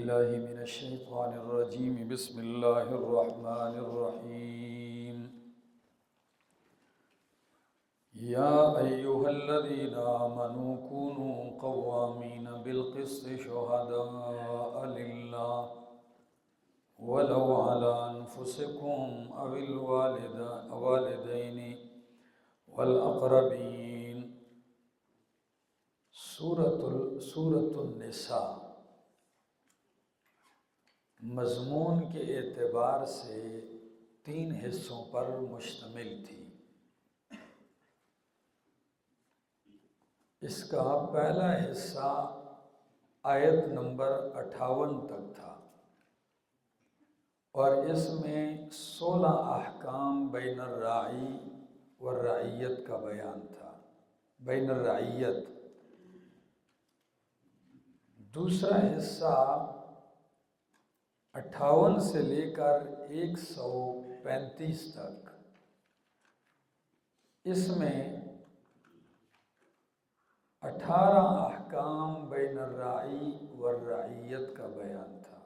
بالله من الشيطان الرجيم بسم الله الرحمن الرحيم يا أيها الذين آمنوا كونوا قوامين بالقسط شهداء لله ولو على أنفسكم أو الوالدين والأقربين۔ سورة النساء مضمون کے اعتبار سے 3 حصوں پر مشتمل تھی۔ اس کا پہلا حصہ آیت نمبر 58 تک تھا اور اس میں 16 احکام بین الراعی والرعیت کا بیان تھا، بین الرعیت۔ دوسرا حصہ 58 سے لے کر 135 تک، اس میں 18 احکام بین الراعی والرعیت کا بیان تھا،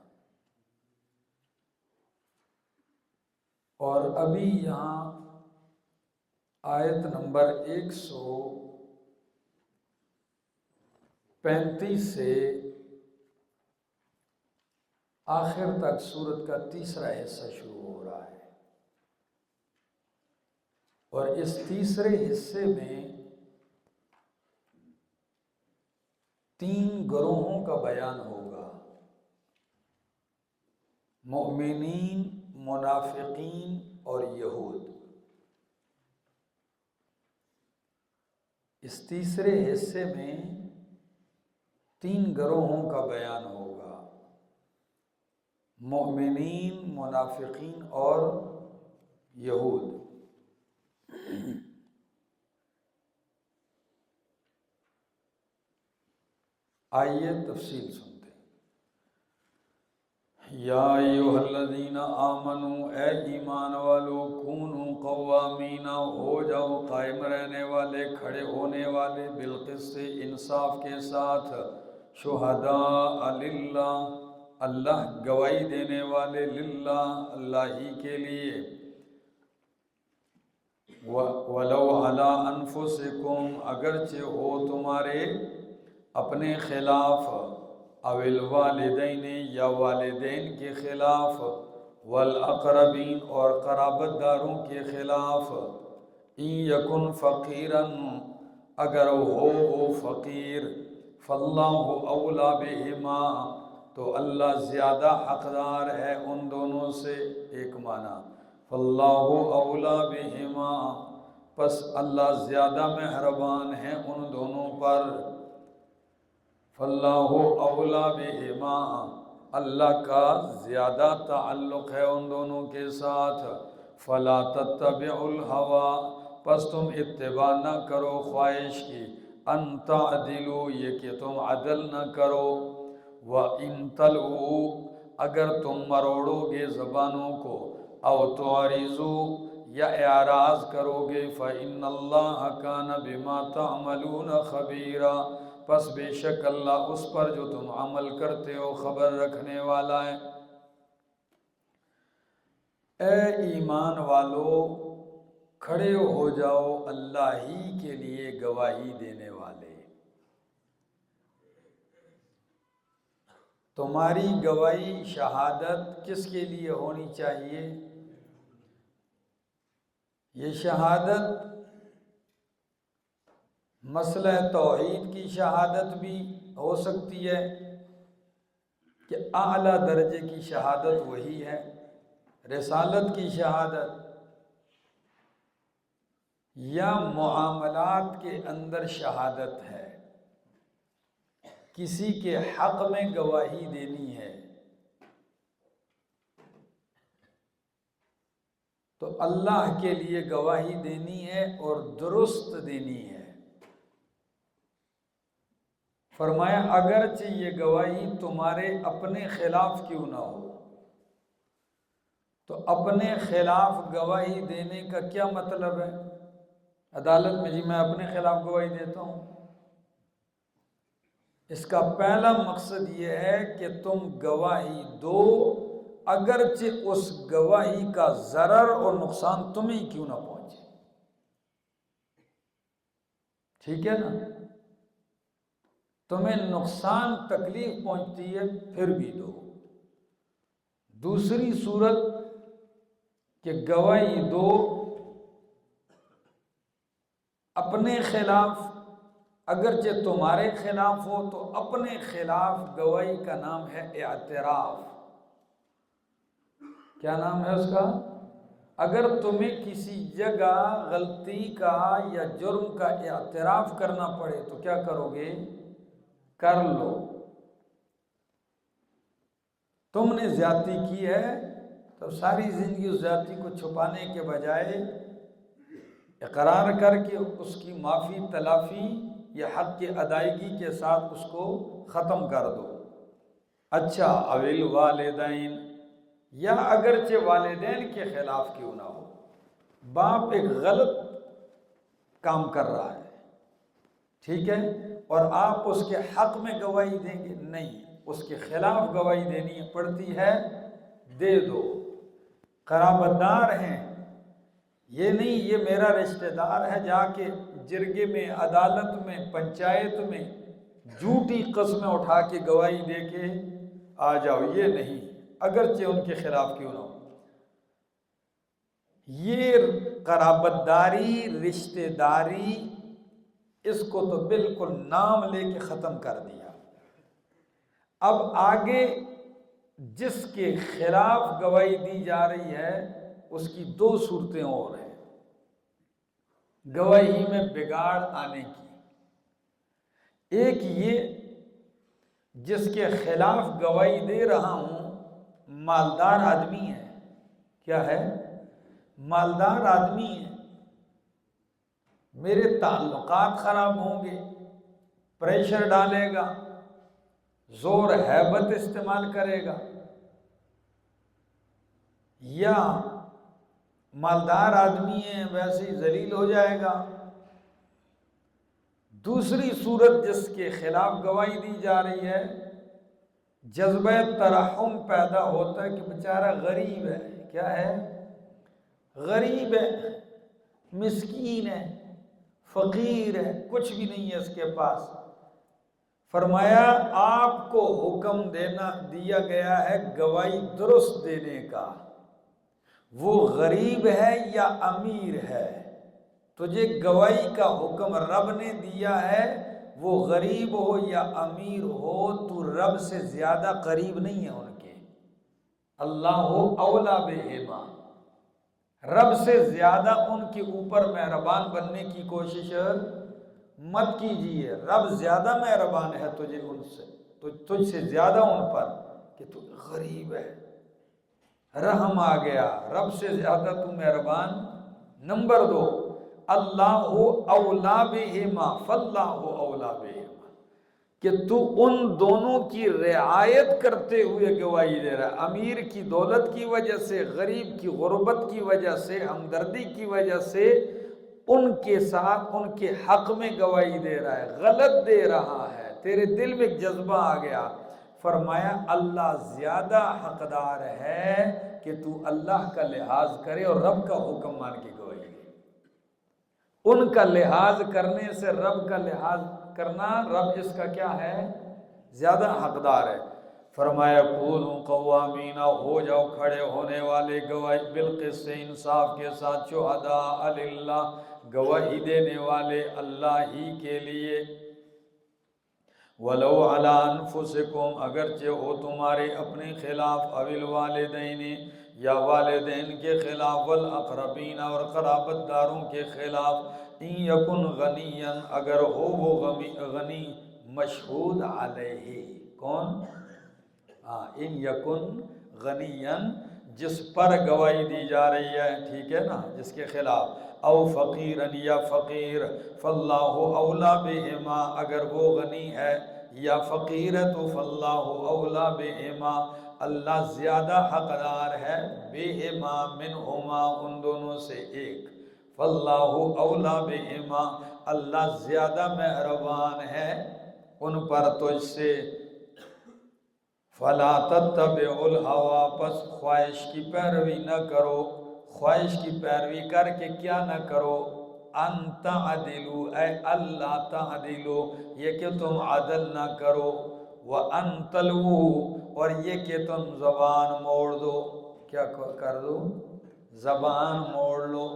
اور ابھی یہاں آیت نمبر 135 سے آخر تک سورت کا تیسرا حصہ شروع ہو رہا ہے، اور اس تیسرے حصے میں 3 گروہوں کا بیان ہوگا: مؤمنین، منافقین اور یہود۔ اس تیسرے حصے میں 3 گروہوں کا بیان ہوگا: مؤمنین، منافقین اور یہود۔ آئیے تفصیل سنتے ہیں۔ یا ایھا الذین آمنوا، اے ایمان والو، کونوا قوامین، ہو جاؤ قائم رہنے والے، کھڑے ہونے والے، بالقسط، انصاف کے ساتھ، شہداء للہ، اللہ گواہی دینے والے، للہ، اللہ ہی کے لیے، وَلَوْ عَلَىٰ أَنفُسِكُمْ، اگرچہ ہو تمہارے اپنے خلاف، او الوالدین، یا والدین کے خلاف، والاقربین، اور قرابت داروں کے خلاف، ان یکن فقیرا، اگر ہو وہ فقیر، فاللہ اولیٰ بہما، تو اللہ زیادہ حقدار ہے ان دونوں سے۔ ایک معنی، فاللہ اولیٰ بہما، پس اللہ زیادہ مہربان ہے ان دونوں پر۔ فاللہ اولیٰ بہما، اللہ کا زیادہ تعلق ہے ان دونوں کے ساتھ۔ فلا تتبعوا الہویٰ، پس تم اتباع نہ کرو خواہش کی، ان تعدلوا، یہ کہ تم عدل نہ کرو، وَإِن تَلْوُوا، اگر تم مروڑو گے زبانوں کو، او تعرضوا، یا اعراض کرو گے، فَإِنَّ اللَّهَ كَانَ بِمَا تَعْمَلُونَ خَبِيرًا، پس بے شک اللہ اس پر جو تم عمل کرتے ہو خبر رکھنے والا ہے۔ اے ایمان والو، کھڑے ہو جاؤ اللہ ہی کے لیے گواہی دینے والے۔ تمہاری گواہی، شہادت کس کے لیے ہونی چاہیے؟ یہ شہادت مسئلہ توحید کی شہادت بھی ہو سکتی ہے کہ اعلیٰ درجے کی شہادت وہی ہے، رسالت کی شہادت، یا معاملات کے اندر شہادت ہے، کسی کے حق میں گواہی دینی ہے، تو اللہ کے لیے گواہی دینی ہے اور درست دینی ہے۔ فرمایا اگرچہ یہ گواہی تمہارے اپنے خلاف کیوں نہ ہو۔ تو اپنے خلاف گواہی دینے کا کیا مطلب ہے؟ عدالت میں جی میں اپنے خلاف گواہی دیتا ہوں، اس کا پہلا مقصد یہ ہے کہ تم گواہی دو، اگرچہ اس گواہی کا ضرر اور نقصان تمہیں کیوں نہ پہنچے، ٹھیک ہے نا؟ تمہیں نقصان تکلیف پہنچتی ہے پھر بھی دو۔ دوسری صورت کہ گواہی دو اپنے خلاف، اگرچہ تمہارے خلاف ہو تو اپنے خلاف گواہی کا نام ہے اعتراف۔ کیا نام ہے اس کا؟ اگر تمہیں کسی جگہ غلطی کا یا جرم کا اعتراف کرنا پڑے تو کیا کرو گے؟ کر لو۔ تم نے زیادتی کی ہے تو ساری زندگی اس زیادتی کو چھپانے کے بجائے اقرار کر کے اس کی معافی تلافی یا حق کی ادائیگی کے ساتھ اس کو ختم کر دو۔ اچھا، اویل والدین، یا اگرچہ والدین کے خلاف کیوں نہ ہو، باپ ایک غلط کام کر رہا ہے، ٹھیک ہے، اور آپ اس کے حق میں گواہی دیں گے؟ نہیں، اس کے خلاف گواہی دینی پڑتی ہے، دے دو۔ قرابت دار ہیں، یہ نہیں یہ میرا رشتہ دار ہے، جا کے جرگے میں، عدالت میں، پنچایت میں جھوٹی قسمیں اٹھا کے گواہی دے کے آ جاؤ، یہ نہیں، اگرچہ ان کے خلاف کیوں نہ ہو۔ یہ قرابت داری، رشتہ داری، اس کو تو بالکل نام لے کے ختم کر دیا۔ اب آگے جس کے خلاف گواہی دی جا رہی ہے اس کی دو صورتیں اور ہیں گواہی میں بگاڑ آنے کی۔ ایک یہ جس کے خلاف گواہی دے رہا ہوں مالدار آدمی ہے، کیا ہے؟ مالدار آدمی ہے، میرے تعلقات خراب ہوں گے، پریشر ڈالے گا، زور ہیبت استعمال کرے گا، یا مالدار آدمی ہے ویسے ہی ذلیل ہو جائے گا۔ دوسری صورت جس کے خلاف گواہی دی جا رہی ہے، جذبہ ترحم پیدا ہوتا ہے کہ بیچارہ غریب ہے، کیا ہے؟ غریب ہے، مسکین ہے، فقیر ہے، کچھ بھی نہیں ہے اس کے پاس۔ فرمایا آپ کو حکم دیا گیا ہے گواہی درست دینے کا، وہ غریب ہے یا امیر ہے، تجھے گواہی کا حکم رب نے دیا ہے، وہ غریب ہو یا امیر ہو تو رب سے زیادہ قریب نہیں ہے ان کے۔ اللہ اولا بہما، رب سے زیادہ ان کے اوپر مہربان بننے کی کوشش مت کیجیے، رب زیادہ مہربان ہے تجھے ان سے، تو تجھ سے زیادہ ان پر، کہ تو غریب ہے، رحم آ گیا، رب سے زیادہ تو مہربان۔ نمبر دو، اللہ اولا بہما فاللہ اولا بہما، کہ تو ان دونوں کی رعایت کرتے ہوئے گواہی دے رہا ہے، امیر کی دولت کی وجہ سے، غریب کی غربت کی وجہ سے، ہمدردی کی وجہ سے ان کے ساتھ ان کے حق میں گواہی دے رہا ہے، غلط دے رہا ہے، تیرے دل میں ایک جذبہ آ گیا۔ فرمایا اللہ زیادہ حقدار ہے کہ تو اللہ کا لحاظ کرے اور رب کا حکم مان کے گواہی دے۔ ان کا لحاظ کرنے سے رب کا لحاظ کرنا، رب اس کا کیا ہے؟ زیادہ حقدار ہے۔ فرمایا کونوا قوامین، ہو جاؤ کھڑے ہونے والے گواہی، بالقسط، انصاف کے ساتھ، شہداء للہ، گواہی دینے والے اللہ ہی کے لیے، ولو علی انفسکم، اگرچہ ہو تمہارے اپنے خلاف، اوی الوالدین، یا والدین کے خلاف، والاقربین، اور قرابت داروں کے خلاف، ان یکن غنیا، اگر ہو وہ غنی، مشہود علیہ، کون؟ ان یکن غنیا، جس پر گواہی دی جا رہی ہے، ٹھیک ہے نا، جس کے خلاف، او فقیرا، یا فقیر، فاللہ اولا بہما، اگر وہ غنی ہے یا فقیر ہے تو فاللہ اولا بہما، اللہ زیادہ حقدار ہے، بہما منہما، ان دونوں سے ایک، فاللہ اولا بہما، اللہ زیادہ مہربان ہے ان پر تجھ سے، فلا تتبع الہوا، پس خواہش کی پیروی نہ کرو، خواہش کی پیروی کر کے کیا نہ کرو، ان تعدلوا اے اللہ تعدلوا، یہ کہ تم عدل نہ کرو، وان تلووا، اور یہ کہ تم زبان موڑ دو، کیا کر دو، زبان موڑ لو۔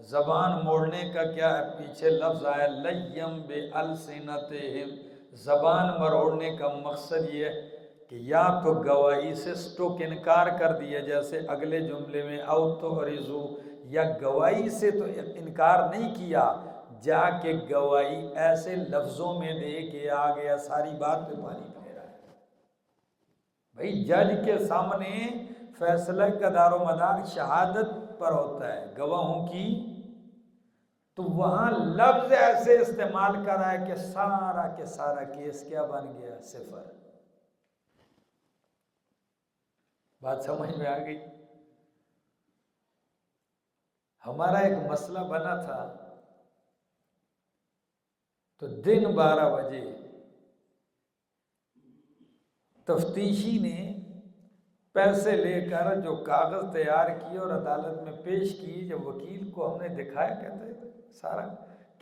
زبان موڑنے کا کیا ہے، پیچھے لفظ آیا لیم بِأَلْسِنَتِهِمْ، زبان مروڑنے کا مقصد یہ ہے کہ یا تو گواہی سے سٹوک انکار کر دیا، جیسے اگلے جملے میں او تُعْرِضُوا، یا گواہی سے تو انکار نہیں کیا، جا کے گواہی ایسے لفظوں میں دے کہ آ گیا ساری بات پہ پانی پھیرا ہے۔ بھئی جج کے سامنے فیصلہ کا دار و مدار شہادت پر ہوتا ہے، گواہوں کی، تو وہاں لفظ ایسے استعمال کرا ہے کہ سارا کے سارا کیس کیا بن گیا، صفر۔ بات سمجھ میں آ گئی؟ ہمارا ایک مسئلہ بنا تھا، تو دن 12 بجے تفتیشی نے پیسے لے کر جو کاغذ تیار کیے اور عدالت میں پیش کی، جب وکیل کو ہم نے دکھایا، کہتے ہیں سارا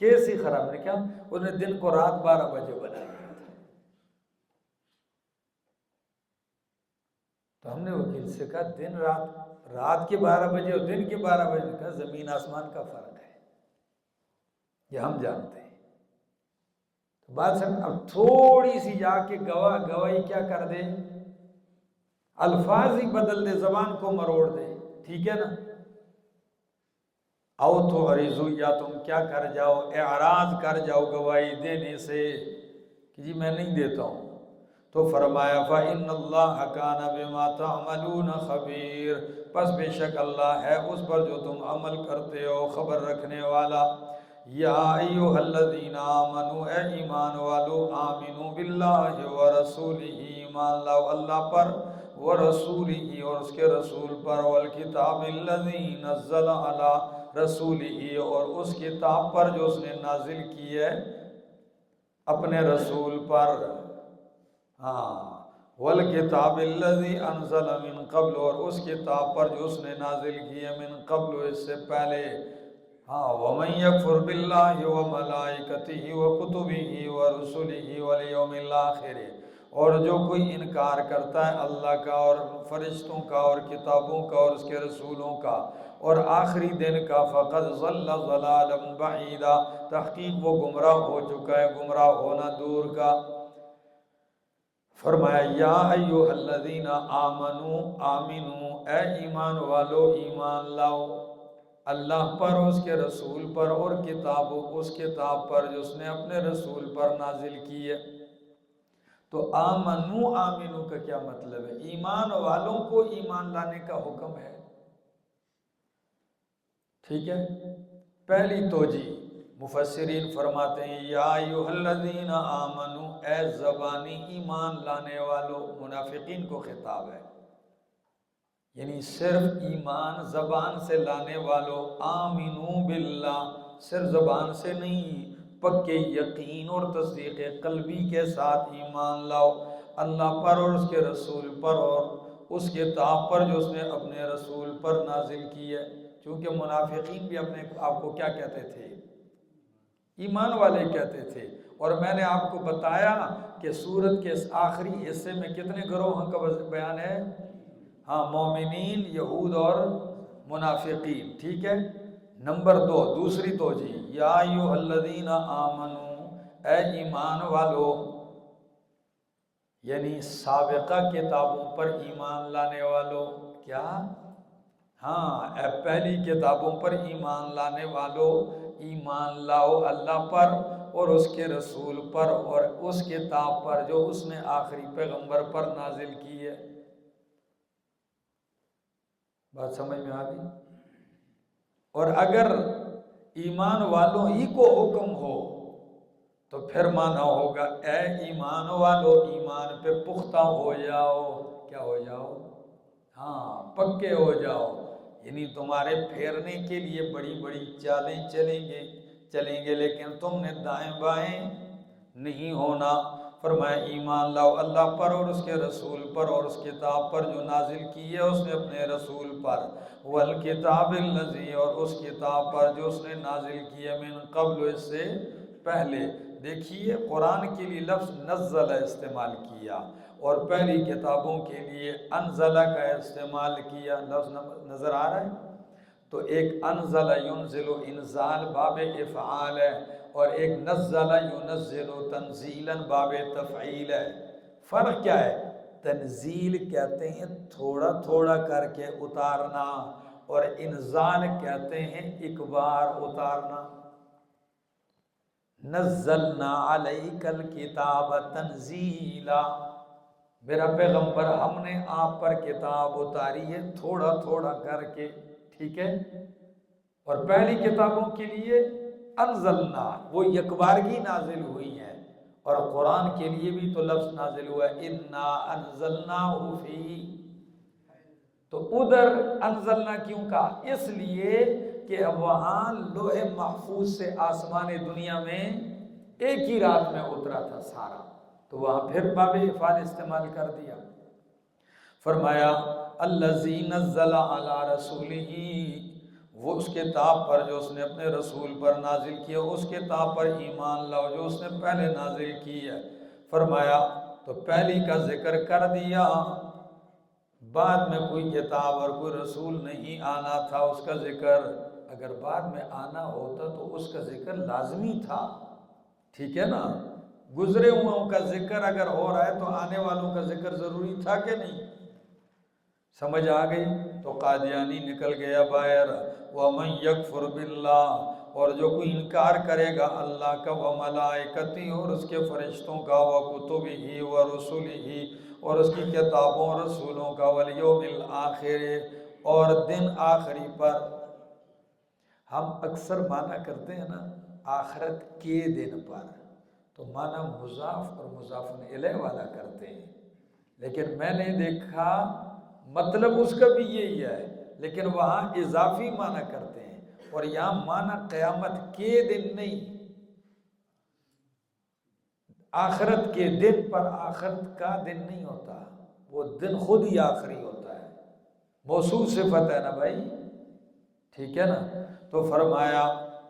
کیس ہی خراب، نے کیا انہیں دن کو رات 12 بجے بنا دیا تھا۔ تو ہم نے وکیل سے کہا دن رات کے 12 بجے اور دن کے 12 بجے، کہا زمین آسمان کا فرق ہے، یہ ہم جانتے ہیں۔ تو بات سمجھ، اب تھوڑی سی جا کے گواہی کیا کر دے، الفاظ ہی بدل دے، زبان کو مروڑ دے، ٹھیک ہے نا؟ او تُعْرِضُوا، یا تم کیا کر جاؤ، اعراض کر جاؤ گواہی دینے سے کہ جی میں نہیں دیتا ہوں۔ تو فرمایا فَإِنَّ اللَّهَ كَانَ بِمَا تَعْمَلُونَ خَبِيرٌ، پس بے شک اللہ ہے اس پر جو تم عمل کرتے ہو خبر رکھنے والا۔ یا ایھا الذین آمنوا، اے ایمان والو، آمنوا باللہ ورسولہ، ایمان لاؤ اللہ پر، ورسولہ، اور اس کے رسول پر، والکتاب الذی نزل علی رسولہ، اور اس کتاب پر جو اس نے نازل کی ہے اپنے رسول پر، ہاں، والکتاب الذی انزل من قبل، اور اس کتاب پر جو اس نے نازل کی ہے من قبل، اس سے پہلے، ہاں، وَمَن يَكْفُرْ بِاللَّهِ وَمَلَائِكَتِهِ وَكُتُبِهِ وَرُسُلِهِ وَالْيَوْمِ الْآخِرِ، اور جو کوئی انکار کرتا ہے اللہ کا اور فرشتوں کا اور کتابوں کا اور اس کے رسولوں کا اور آخری دن کا، فَقَدْ ضَلَّ ضَلَالًا بَعِيدًا، تحقیق وہ گمراہ ہو چکا ہے، گمراہ ہونا دور کا۔ فرمایا یا ایھا الذین آمنوا، آمنوا، اے ایمان والو ایمان لاؤ اللہ پر، اس کے رسول پر، اور اس کتاب پر جو اس نے اپنے رسول پر نازل کی ہے۔ تو آمنو کا کیا مطلب ہے؟ ایمان والوں کو ایمان لانے کا حکم ہے، ٹھیک ہے؟ پہلی توجیہ، مفسرین فرماتے ہیں یا ایھا الذین آمنو، اے زبانی ایمان لانے والو، منافقین کو خطاب ہے، یعنی صرف ایمان زبان سے لانے والو، آمنو باللہ، صرف زبان سے نہیں، پکے یقین اور تصدیق قلبی کے ساتھ ایمان لاؤ اللہ پر اور اس کے رسول پر اور اس کتاب پر جو اس نے اپنے رسول پر نازل کی ہے۔ چونکہ منافقین بھی اپنے آپ کو کیا کہتے تھے؟ ایمان والے کہتے تھے۔ اور میں نے آپ کو بتایا کہ سورت کے آخری حصے میں کتنے گروہوں کا بیان ہے؟ ہاں، مومنین، یہود اور منافقین، ٹھیک ہے؟ نمبر 2، دوسری توجیہ، یا ایھا الذین آمنو، اے ایمان والو، یعنی سابقہ کتابوں پر ایمان لانے والو، کیا؟ ہاں، اے پہلی کتابوں پر ایمان لانے والو، ایمان لاؤ اللہ پر اور اس کے رسول پر اور اس کتاب پر جو اس نے آخری پیغمبر پر نازل کی ہے۔ بات سمجھ میں آ گئی؟ اور اگر ایمان والوں ہی کو حکم ہو تو پھر مانا ہوگا اے ایمان والو، ایمان پہ پختہ ہو جاؤ، کیا ہو جاؤ؟ ہاں، پکے ہو جاؤ، یعنی تمہارے پھیرنے کے لیے بڑی بڑی چالیں چلیں گے لیکن تم نے دائیں بائیں نہیں ہونا۔ فرمایا ایمان لاؤ اللہ پر اور اس کے رسول پر اور اس کتاب پر جو نازل کی ہے اس نے اپنے رسول پر، والکتاب الذی اور اس کتاب پر جو اس نے نازل کی ہے من قبل اس سے پہلے۔ دیکھیے قرآن کے لیے لفظ نزل استعمال کیا اور پہلی کتابوں کے لیے انزل کا استعمال کیا، لفظ نظر آ رہا ہے؟ تو ایک انزل ینزل انزال باب افعال ہے اور ایک نزل ینزل تنزیلا باب تفعیل ہے۔ فرق کیا ہے؟ تنزیل کہتے ہیں تھوڑا تھوڑا کر کے اتارنا اور انزال کہتے ہیں ایک بار اتارنا۔ نزلنا علیک الکتاب تنزیلا، میرا پیغمبر ہم نے آپ پر کتاب اتاری ہے تھوڑا تھوڑا کر کے، ٹھیک ہے؟ اور پہلی کتابوں کے لیے انزلنا وہ یکبارگی نازل ہوئی ہے، اور قرآن کے لیے بھی تو لفظ نازل ہوا ہے انا انزلناہ فی، تو ادھر انزلنا کیوں کہا؟ اس لیے کہ وہاں لوح محفوظ سے آسمان دنیا میں ایک ہی رات میں اترا تھا سارا، تو وہاں پھر باب افعال استعمال کر دیا۔ فرمایا الذی نزل علی رسولہ، وہ اس کتاب پر جو اس نے اپنے رسول پر نازل کیا، اس کتاب پر ایمان لاؤ جو اس نے پہلے نازل کی ہے۔ فرمایا تو پہلی کا ذکر کر دیا، بعد میں کوئی کتاب اور کوئی رسول نہیں آنا تھا اس کا ذکر، اگر بعد میں آنا ہوتا تو اس کا ذکر لازمی تھا، ٹھیک ہے نا؟ گزرے ہوں کا ذکر اگر ہو رہا ہے تو آنے والوں کا ذکر ضروری تھا کہ نہیں؟ سمجھ آ گئی؟ تو قادیانی نکل گیا باہر۔ وَمَن يَكْفُرْ بِاللَّهِ، اور جو کوئی انکار کرے گا اللہ کا، وَمَلَائِكَتِهِ اور اس کے فرشتوں کا، وَكُتُبِهِ وَرُسُلِهِ اور اس کی کتابوں اور رسولوں کا، وَالْيَوْمِ الْآخِرِ اور دن آخری پر۔ ہم اکثر معنی کرتے ہیں نا آخرت کے دن پر، تو معنی مضاف اور مضاف الیہ والا کرتے ہیں، لیکن میں نے دیکھا مطلب اس کا بھی یہی ہے، لیکن وہاں اضافی معنی کرتے ہیں، اور یہاں معنی قیامت کے دن نہیں، آخرت کے دن پر، آخرت کا دن نہیں ہوتا، وہ دن خود ہی آخری ہوتا ہے، موصوف صفت ہے نا بھائی، ٹھیک ہے نا؟ تو فرمایا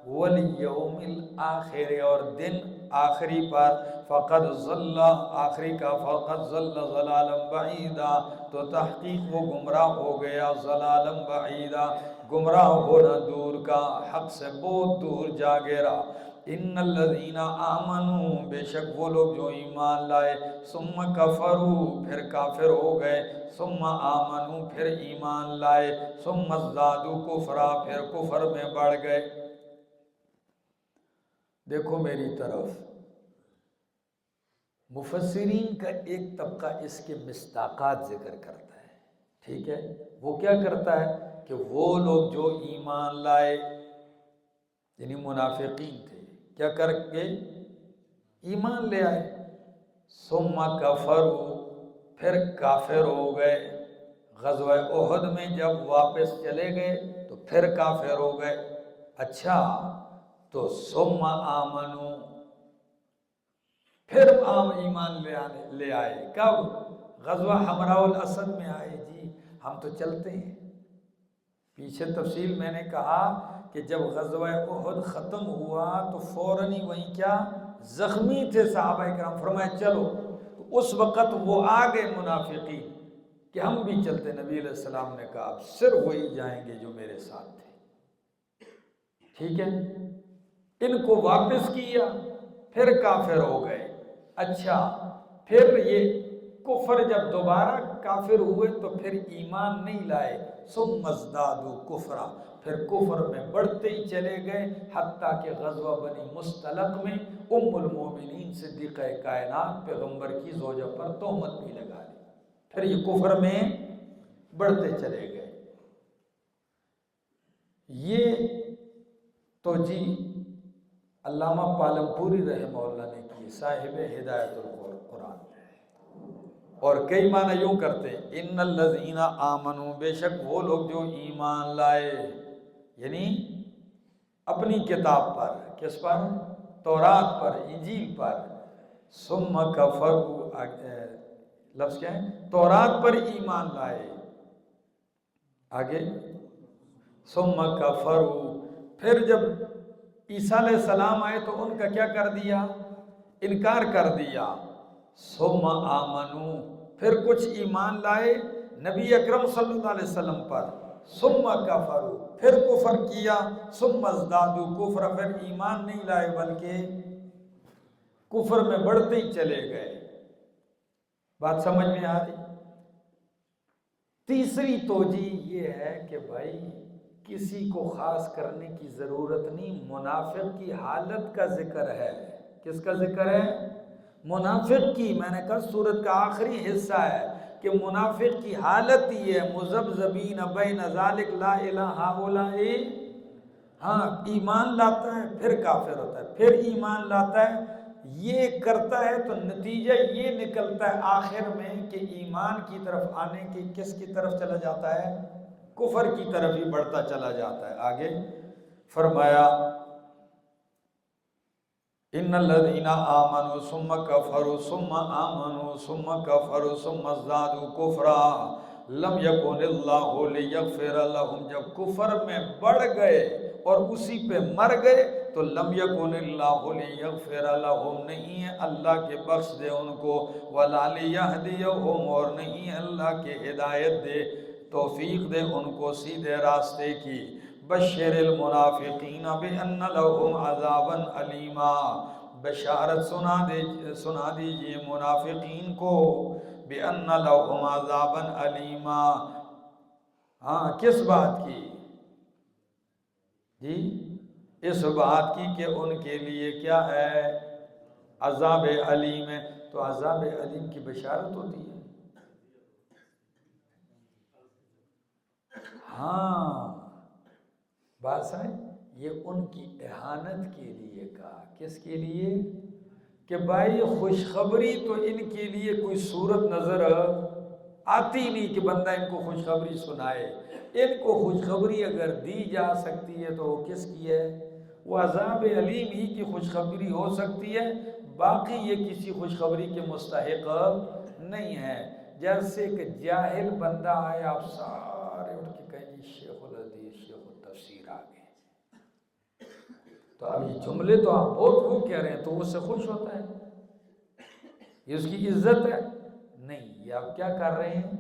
وَالْيَوْمِ الْآخِرِ اور دن آخری پر، فَقَدْ ضَلَّ آخری کا، فَقَدْ ضَلَّ ضَلَالًا بَعِيدًا تو تحقیق وہ گمراہ ہو گیا، ضَلَالًا بَعِيدًا گمراہ ہونا دور کا، حق سے بہت دور جا گرا۔ ان الذین آمنوا بے شک وہ لوگ جو ایمان لائے، ثم کفروا پھر کافر ہو گئے، ثم آمنوا پھر ایمان لائے، ثم ازدادوا کفرا پھر کفر میں بڑھ گئے۔ دیکھو میری طرف، مفسرین کا ایک طبقہ اس کے مصداقات ذکر کرتا ہے، ٹھیک ہے؟ وہ کیا کرتا ہے کہ وہ لوگ جو ایمان لائے، یعنی منافقین تھے، کیا کر کے ایمان لے آئے، ثم کفروا پھر کافر ہو گئے، غزوہ احد میں جب واپس چلے گئے تو پھر کافر ہو گئے۔ اچھا تو ثم آمنوا پھر ایمان لے آئے، کب؟ غزوہ حمراء الاسد میں آئے، جی ہم تو چلتے ہیں۔ پیچھے تفصیل میں نے کہا کہ جب غزوہ احد ختم ہوا تو فوراً ہی وہیں کیا زخمی تھے صحابہ کرام، فرمایا چلو، تو اس وقت وہ آگئے منافقین کہ ہم بھی چلتے، نبی علیہ السلام نے کہا اب صرف وہی جائیں گے جو میرے ساتھ تھے، ٹھیک ہے؟ ان کو واپس کیا، پھر کافر ہو گئے۔ اچھا پھر یہ کفر جب دوبارہ کافر ہوئے تو پھر ایمان نہیں لائے، ثم ازدادوا کفرا پھر کفر میں بڑھتے ہی چلے گئے، حتیٰ کہ غزوہ بنی مستلق میں ام المومنین صدیقہ کائنات پیغمبر کی زوجہ پر تہمت بھی لگا دی، پھر یہ کفر میں بڑھتے چلے گئے۔ یہ تو جی علامہ پالمپوری رحمہ اللہ نے کی، صاحب ہدایت القرآن، اور کئی معنی یوں کرتے ہیں ان الذین آمنوا بے شک وہ لوگ جو ایمان لائے، یعنی اپنی کتاب پر، کس پر؟ تورات پر، انجیل پر، ثم کفروا، لفظ کیا ہے؟ تورات پر ایمان لائے. آگے ثم کفروا، پھر جب عیسیٰ علیہ السلام آئے تو ان کا کیا کر دیا؟ انکار کر دیا. ثم آمنو، پھر کچھ ایمان لائے نبی اکرم صلی اللہ علیہ وسلم پر. ثم کفروا، پھر کفر کیا. ثم ازدادوا کفر، پھر ایمان نہیں لائے بلکہ کفر میں بڑھتے ہی چلے گئے. بات سمجھ میں آ رہی؟ تیسری توجہ یہ ہے کہ بھائی کسی کو خاص کرنے کی ضرورت نہیں، منافق کی حالت کا ذکر ہے. کس کا ذکر ہے؟ منافق کی. میں نے کہا سورت کا آخری حصہ ہے کہ منافق کی حالت یہ ہے، مذبذبین بین ذالک لا الہ ہؤلاء. ہاں ایمان لاتا ہے پھر کافر ہوتا ہے، پھر ایمان لاتا ہے، یہ کرتا ہے تو نتیجہ یہ نکلتا ہے آخر میں کہ ایمان کی طرف آنے کی کس کی طرف چلا جاتا ہے؟ کفر کی طرف ہی بڑھتا چلا جاتا ہے. آگے فرمایا ان الذین آمنوا ثم کفروا ثم آمنوا ثم کفروا ثم ازدادوا کفرا لم یکن اللہ لیغفر لهم. جب کفر میں بڑھ گئے اور اسی پہ مر گئے تو لم یکن اللہ لیغفر لهم، نہیں ہے اللہ کے بخش دے ان کو، ولا لیہدیہم، اور نہیں اللہ کے ہدایت دے، توفیق دے ان کو سیدھے راستے کی. بشر المنافقین بان لهم عذابا علیما، بشارت سنا دیجئے منافقین کو بان لهم عذابا علیما. ہاں کس بات کی؟ جی اس بات کی کہ ان کے لیے کیا ہے؟ عذاب علیم ہے. تو عذاب علیم کی بشارت ہوتی ہے. ہاں بات سمجھ، یہ ان کی اہانت کے لیے کہا. کس کے لیے؟ کہ بھائی خوشخبری تو ان کے لیے کوئی صورت نظر آتی نہیں کہ بندہ ان کو خوشخبری سنائے. ان کو خوشخبری اگر دی جا سکتی ہے تو وہ کس کی ہے؟ وہ عذاب علیم ہی کی خوشخبری ہو سکتی ہے، باقی یہ کسی خوشخبری کے مستحق نہیں ہے. جیسے کہ جاہل بندہ آئے، آپ سارے اٹھ کے کہیں جی شیخ الحدیث شیخ التفسیر آ گئے، تو اب یہ جملے تو آپ بہت خوب کہہ رہے ہیں تو اس سے خوش ہوتا ہے، یہ اس کی عزت ہے. نہیں، یہ آپ کیا کر رہے ہیں؟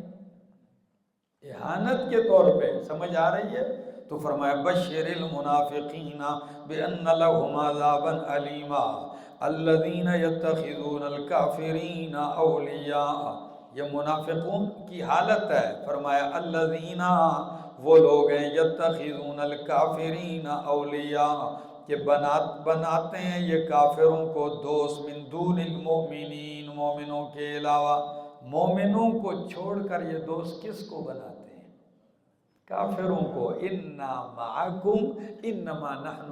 اہانت کے طور پہ. سمجھ آ رہی ہے؟ تو فرمایا بشر المنافقین بان لهم عذابا علیما الذین یتخذون الکافرین اولیاء. یہ منافقون کی حالت ہے. فرمایا الذین، وہ لوگ ہیں، یتخذون الکافرین اولیاء، کہ بناتے ہیں یہ کافروں کو دوست، من دون المؤمنین، مومنوں کے علاوہ. مومنوں کو چھوڑ کر یہ دوست کس کو بناتے ہیں؟ کافروں کو. انا معکم انما نحن،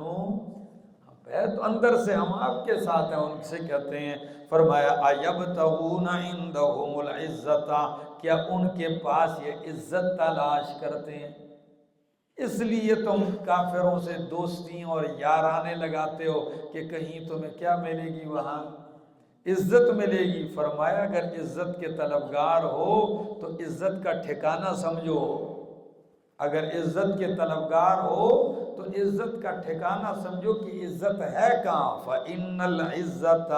تو اندر سے ہم آپ کے ساتھ ہیں، ان سے کہتے ہیں. فرمایا ایبتغون عندهم العزت، کیا ان کے پاس یہ عزت تلاش کرتے ہیں؟ اس لیے تم کافروں سے دوستی اور یارانے لگاتے ہو کہ کہیں تمہیں کیا ملے گی؟ وہاں عزت ملے گی. فرمایا اگر عزت کے طلبگار ہو تو عزت کا ٹھکانہ سمجھو. اگر عزت کے طلبگار ہو تو عزت کا ٹھکانہ سمجھو کہ عزت ہے کہاں. فَإِنَّ الْعِزَّةَ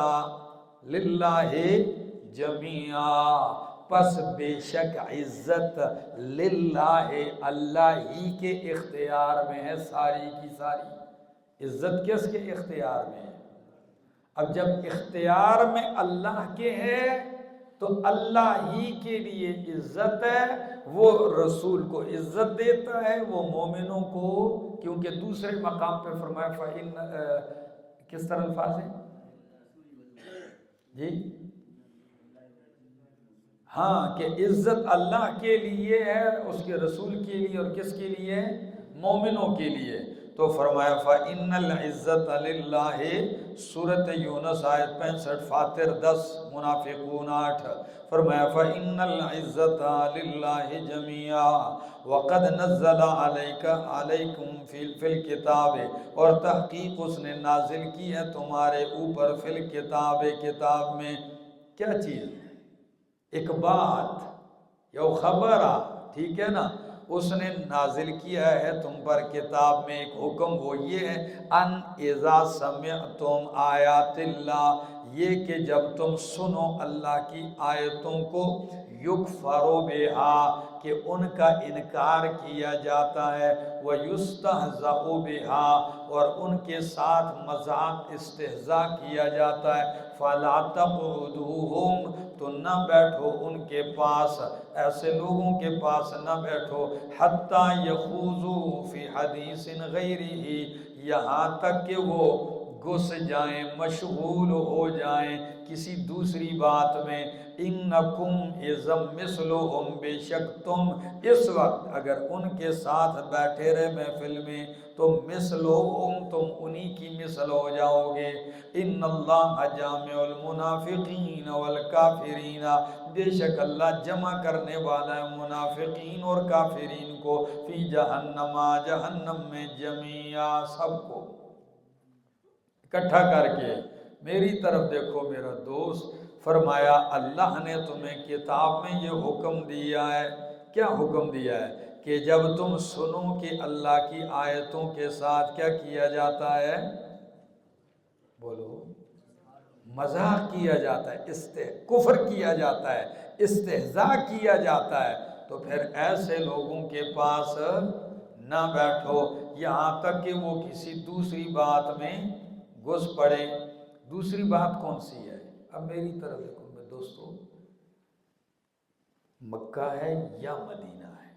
لِلَّهِ جَمِيعًا، پس بے شک عزت للہ، اللہ ہی کے اختیار میں ہے، ساری کی ساری. عزت کس کے اختیار میں ہے؟ اب جب اختیار میں اللہ کے ہے تو اللہ ہی کے لیے عزت ہے. وہ رسول کو عزت دیتا ہے، وہ مومنوں کو، کیونکہ دوسرے مقام پہ فرمایا فَإِنَّ، کس طرح الفاظ ہیں جی؟ ہاں کہ عزت اللہ کے لیے ہے، اس کے رسول کے لیے، اور کس کے لیے؟ مومنوں کے لیے. تو فرمایا فَإِنَّ الْعِزَّةَ لِلَّهِ، سورۃ یونس آیت 65، فاتر 10، منافقون 8، فرمایا فَإِنَّ الْعِزَّةَ لِلَّهِ جَمِيعًا وَقَدْ نَزَّلَ عَلَيْكُمْ فِي الْكِتَابِ، اور تحقیق اس نے نازل کی ہے تمہارے اوپر فی الکتاب، کتاب میں کیا چیز؟ ایک بات یا خبر، ٹھیک ہے نا، اس نے نازل کیا ہے تم پر کتاب میں ایک حکم، وہ یہ ہے ان اذا سمعتم آیات اللہ، یہ کہ جب تم سنو اللہ کی آیتوں کو، یکفر بہا، کہ ان کا انکار کیا جاتا ہے، ویستہزأ بہا، اور ان کے ساتھ مذاق استہزاء کیا جاتا ہے، فلا تقعدوہم، تو نہ بیٹھو ان کے پاس، ایسے لوگوں کے پاس نہ بیٹھو، حتی یخوضوا فی حدیث غیرہ، یہاں تک کہ وہ گھس جائیں، مشغول ہو جائیں کسی دوسری بات میں، انکم اذا مثلہم، بے شک تم اس وقت اگر ان کے ساتھ بیٹھے رہے محفل میں تو مثلہم، تم انہی کی مثل ہو جاؤ گے، ان اللہ جامع المنافقین والکافرین، بے شک اللہ جمع کرنے والا ہے منافقین اور کافرین کو، فی جہنم، جہنم میں، جميعا، سب کو اکٹھا کر کے۔ میری طرف دیکھو میرا دوست، فرمایا اللہ نے تمہیں کتاب میں یہ حکم دیا ہے، کیا حکم دیا ہے؟ کہ جب تم سنو کہ اللہ کی آیتوں کے ساتھ کیا کیا جاتا ہے، بولو، مذاق کیا جاتا ہے، کفر کیا جاتا ہے، استہزاء کیا جاتا ہے، تو پھر ایسے لوگوں کے پاس نہ بیٹھو یہاں تک کہ وہ کسی دوسری بات میں گھس پڑے۔ دوسری بات کون سی ہے؟ اب میری طرف دیکھو میرے دوستو، مکہ ہے یا مدینہ ہے،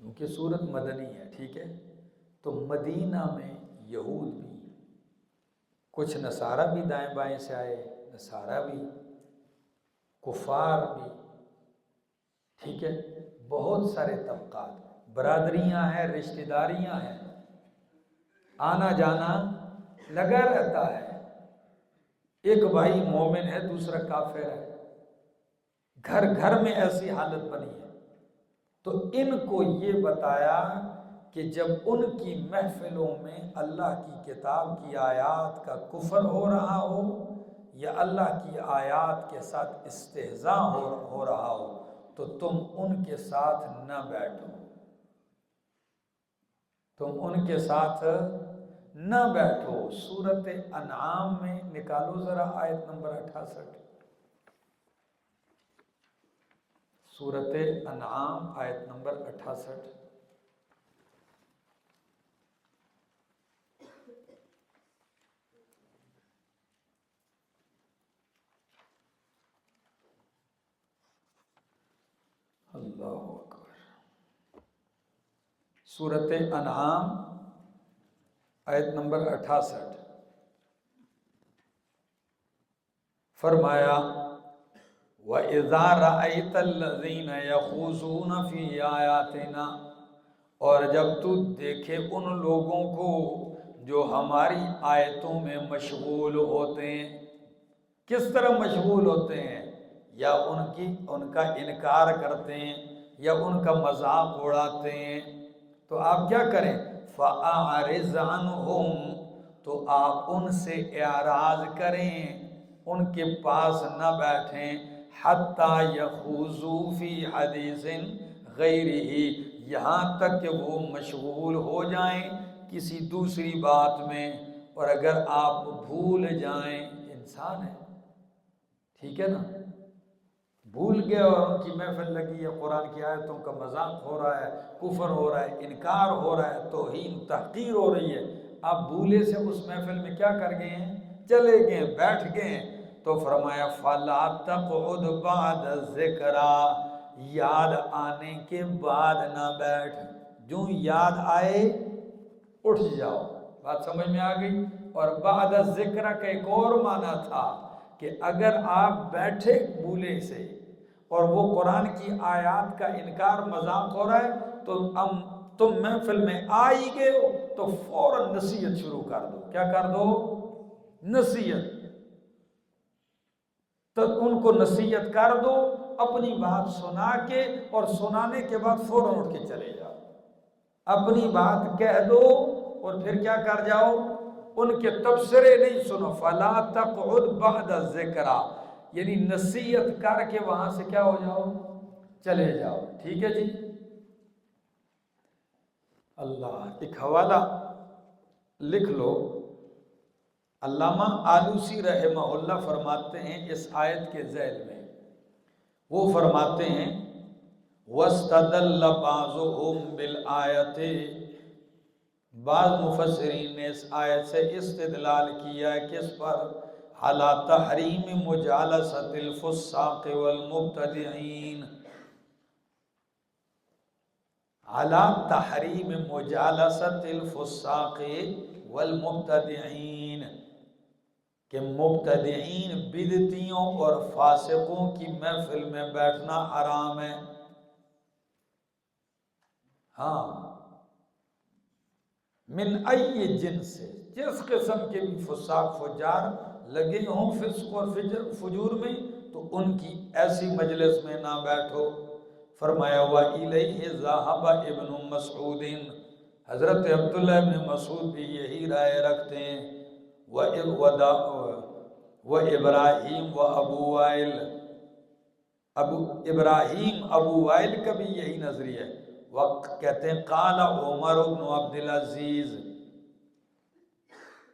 کیونکہ سورت مدنی ہے، ٹھیک ہے، تو مدینہ میں یہود بھی، کچھ نصارہ بھی دائیں بائیں سے آئے، نصارہ بھی، کفار بھی، ٹھیک ہے، بہت سارے طبقات، برادریاں ہیں، رشتہ داریاں ہیں، آنا جانا لگا رہتا ہے، ایک بھائی مومن ہے دوسرا کافر ہے، گھر گھر میں ایسی حالت بنی ہے، تو ان کو یہ بتایا کہ جب ان کی محفلوں میں اللہ کی کتاب کی آیات کا کفر ہو رہا ہو یا اللہ کی آیات کے ساتھ استہزاء ہو رہا ہو تو تم ان کے ساتھ نہ بیٹھو، تم ان کے ساتھ نہ بیٹھو۔ سورۃ انعام میں نکالو ذرا آیت نمبر 68، سورۃ انعام آیت نمبر 68، اللہ اکبر، سورۃ انعام آیت نمبر 68، فرمایا وَإِذَا رَأَيْتَ الَّذِينَ يَخُوضُونَ فِي آيَاتِنَا، اور جب تو دیکھے ان لوگوں کو جو ہماری آیتوں میں مشغول ہوتے ہیں، کس طرح مشغول ہوتے ہیں؟ یا ان کا انکار کرتے ہیں یا ان کا مذاق اڑاتے ہیں، تو آپ کیا کریں؟ فَأَعْرِضْ عَنْهُمْ، تو آپ ان سے اعراض کریں، ان کے پاس نہ بیٹھیں، حَتَّى يَخُوضُوا فِي حَدِيثٍ غَيْرِهِ، یہاں تک کہ وہ مشغول ہو جائیں کسی دوسری بات میں، اور اگر آپ بھول جائیں، انسان ہے، ٹھیک ہے نا، بھول گئے اور ان کی محفل لگی ہے، قرآن کی آیتوں کا مذاق ہو رہا ہے، کفر ہو رہا ہے، انکار ہو رہا ہے، توہین تحقیر ہو رہی ہے، آپ بھولے سے اس محفل میں کیا کر گئے ہیں؟ چلے گئے، بیٹھ گئے، تو فرمایا فَلَا تَقْعُدْ بَعْدَ الذِّكْرَىٰ، یاد آنے کے بعد نہ بیٹھ، جو یاد آئے اٹھ جاؤ، بات سمجھ میں آ گئی؟ اور بعد الذکر کا ایک اور معنی تھا کہ اگر آپ بیٹھے بھولے سے اور وہ قرآن کی آیات کا انکار مذاق ہو رہا ہے تو ہم تم محفل میں آ ہی گئے ہو تو فوراً نصیحت شروع کر دو. کیا کر دو؟ نصیحت. تو ان کو نصیحت کر دو اپنی بات سنا کے، اور سنانے کے بعد فوراً اٹھ کے چلے جاؤ. اپنی بات کہہ دو اور پھر کیا کر جاؤ؟ ان کے تبصرے نہیں سنو. فلا تقعد بعد الذکر، یعنی نصیحت کر کے وہاں سے کیا ہو جاؤ؟ چلے جاؤ. ٹھیک ہے جی. اللہ، ایک حوالہ لکھ لو. علامہ آلوسی رحمہ اللہ فرماتے ہیں اس آیت کے ذیل میں، وہ فرماتے ہیں وَاسْتَدَلَّ بَعْضُهُمْ بِالْآیَةِ، بعض مفسرین نے اس آیت سے استدلال کیا ہے کس پر؟ عَلَى تَحْرِيمِ مُجَالَسَةِ الْفُسَّاقِ وَالْمُبْتَدِعِينَ، عَلَى تَحْرِيمِ مُجَالَسَةِ الْفُسَّاقِ وَالْمُبْتَدِعِينَ، کہ مبتدعین بدعتیوں اور فاسقوں کی محفل میں بیٹھنا حرام ہے. ہاں، من ای جنس سے، جس قسم کے بھی فساق فجار لگے ہوں فسق اور فجور میں، تو ان کی ایسی مجلس میں نہ بیٹھو. فرمایا وَإِلَيْهِ ذَهَبَ ابن مسعود، حضرت عبداللہ ابن مسعود بھی یہی رائے رکھتے ہیں. وَإِبْرَاهِيمُ وَأَبُو وائل، ابراہیم ابو وائل کا بھی یہی نظریہ ہے. وقت کہتے ہیں قال عمر بن عبد العزیز،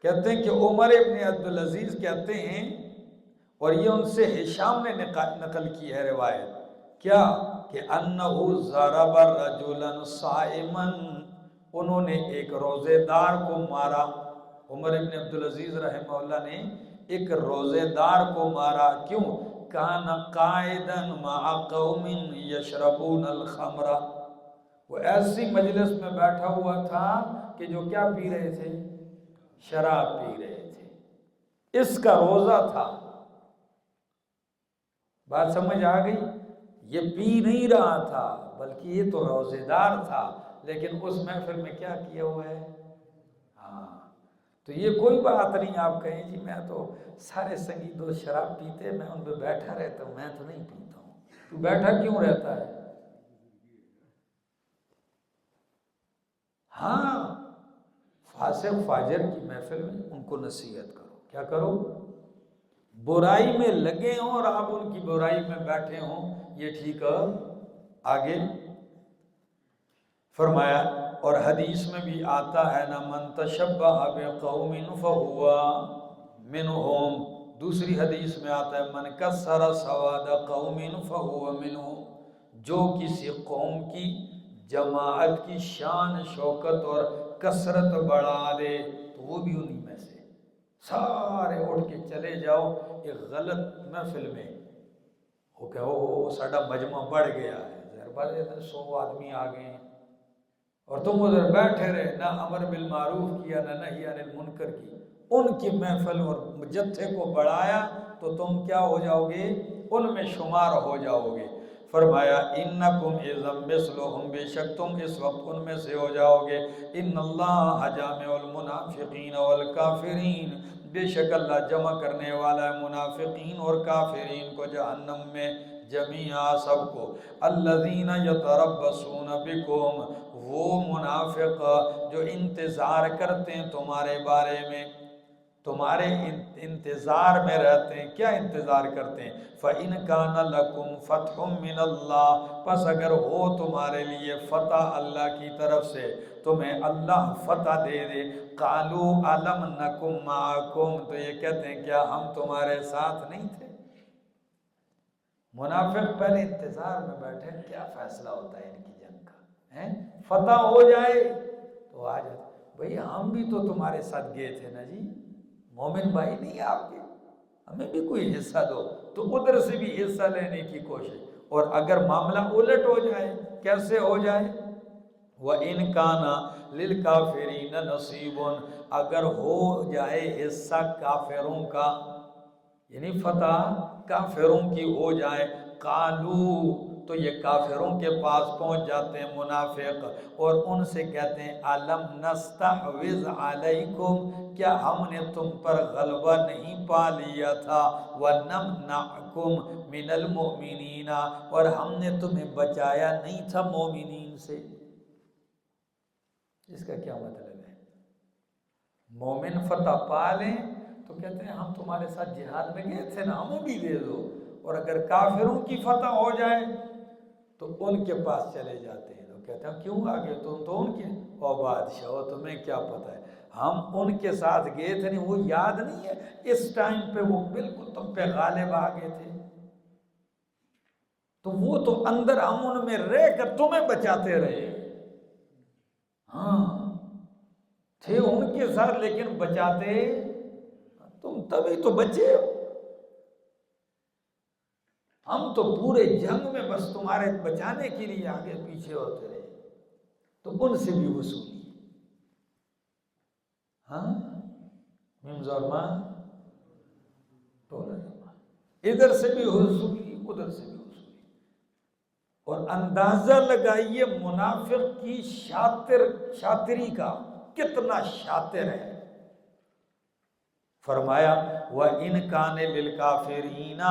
کہتے ہیں کہ عمر ابن عبد العزیز کہتے ہیں، اور یہ ان سے ہشام نے نقل کی ہے روایت، کیا کہ انہو ضرب رجلا صائما، انہوں نے ایک روزے دار کو مارا. عمر ابن عبد العزیز رحمہ اللہ نے ایک روزے دار کو مارا. کیوں؟ کان قائدا مع قوم یشربون الخمر، وہ ایسی مجلس میں بیٹھا ہوا تھا کہ جو کیا پی رہے تھے؟ شراب پی رہے تھے. اس کا روزہ تھا. بات سمجھ آ گئی؟ یہ پی نہیں رہا تھا بلکہ یہ تو روزے دار تھا، لیکن اس محفل میں کیا کیا ہوا ہے؟ ہاں، تو یہ کوئی بات نہیں آپ کہیں جی میں تو سارے سنگی دوست شراب پیتے میں ان پہ بیٹھا رہتا ہوں، میں تو نہیں پیتا ہوں. تو بیٹھا کیوں رہتا ہے؟ ہاں، فاسق فاجر کی محفل میں ان کو نصیحت کرو. کیا کرو؟ برائی میں لگے ہوں اور آپ ان کی برائی میں بیٹھے ہوں، یہ ٹھیک ہے؟ آگے فرمایا، اور حدیث میں بھی آتا ہے نا من تشبہ بقوم فہو منہم، دوسری حدیث میں آتا ہے من کسر سواد قوم فہو منہم، جو کسی قوم کی جماعت کی شان شوکت اور کثرت بڑھا دے تو وہ بھی انہی میں سے. سارے اٹھ کے چلے جاؤ ایک غلط محفل میں، وہ کہ وہ ساڈا مجمع بڑھ گیا ہے، ظاہر بات ہے 100 آدمی آ گئے ہیں اور تم ادھر بیٹھے رہے، نہ امر بالمعروف کیا نہ نہی عن المنکر کی. ان کی محفل اور جتھے کو بڑھایا تو تم کیا ہو جاؤ گے؟ ان میں شمار ہو جاؤ گے. فرمایا انکم اذا مثلہم، بے شک تم اس وقت ان میں سے ہو جاؤ گے. ان اللہ جامع المنافقین والکافرین، بے شک اللہ جمع کرنے والا ہے منافقین اور کافرین کو جہنم میں جمیعا سب کو. الذین یتربصون بکم، وہ منافق جو انتظار کرتے ہیں تمہارے بارے میں، تمہارے انتظار میں رہتے ہیں. کیا انتظار کرتے ہیں؟ فَإِنْ كَانَ لَكُمْ فَتْحٌ مِّنَ اللَّهِ، پس اگر ہو تمہارے لیے فتح اللہ کی طرف سے، تمہیں اللہ فتح دے دے، قَالُوا أَلَمْ نَكُمْ مَعَكُمْ، تو یہ کہتے ہیں کیا ہم تمہارے ساتھ نہیں تھے؟ منافق پہلے انتظار میں بیٹھے کیا فیصلہ ہوتا ہے ان کی جنگ کا، فتح ہو جائے تو آ جاتے. بھئی ہم بھی تو تمہارے ساتھ گئے تھے نا جی، مومن بھائی نہیں آپ کے، ہمیں بھی کوئی حصہ دو. تو ادھر سے بھی حصہ لینے کی کوشش. اور اگر معاملہ الٹ ہو جائے، کیسے ہو جائے؟ وَإِنْ كَانَ لِلْكَافِرِينَ نَصِيبٌ، اگر ہو جائے حصہ کافروں کا، یعنی فتح کافروں کی ہو جائے، قالو تو یہ کافروں کے پاس پہنچ جاتے ہیں منافق اور ان سے کہتے ہیں الم نستحوذ علیکم، کیا ہم نے تم پر غلبہ نہیں پا لیا تھا، ونمنعکم من المؤمنین، اور ہم نے تمہیں بچایا نہیں تھا مومنین سے۔ اس کا کیا مطلب ہے؟ مومن فتح پا لیں تو کہتے ہیں ہم تمہارے ساتھ جہاد میں گئے تھے نا، ہمیں بھی دے دو، اور اگر کافروں کی فتح ہو جائے تو ان کے پاس چلے جاتے ہیں، تو کہتے ہیں کیوں آگے، تم تو ان کے او بادشاہ ہو، تمہیں کیا پتہ ہے، ہم ان کے ساتھ گئے تھے، نہیں وہ یاد نہیں ہے اس ٹائم پہ وہ بالکل تم پہ غالب آگے تھے، تو وہ تو اندر امن میں رہ کر تمہیں بچاتے رہے، ہاں تھے ان کے ساتھ لیکن بچاتے تم، تبھی تو بچے ہو، ہم تو پورے جنگ میں بس تمہارے بچانے کے لیے آگے پیچھے ہوتے رہے، تو ان سے بھی وصولی، ہاں ممز اور ماں ٹولا جمع، ادھر سے بھی وصولی ادھر سے بھی وصولی، اور اندازہ لگائیے منافق کی شاطری کا، کتنا شاطر ہے۔ فرمایا وَإِنْ كَانَ لِلْكَافِرِينَ،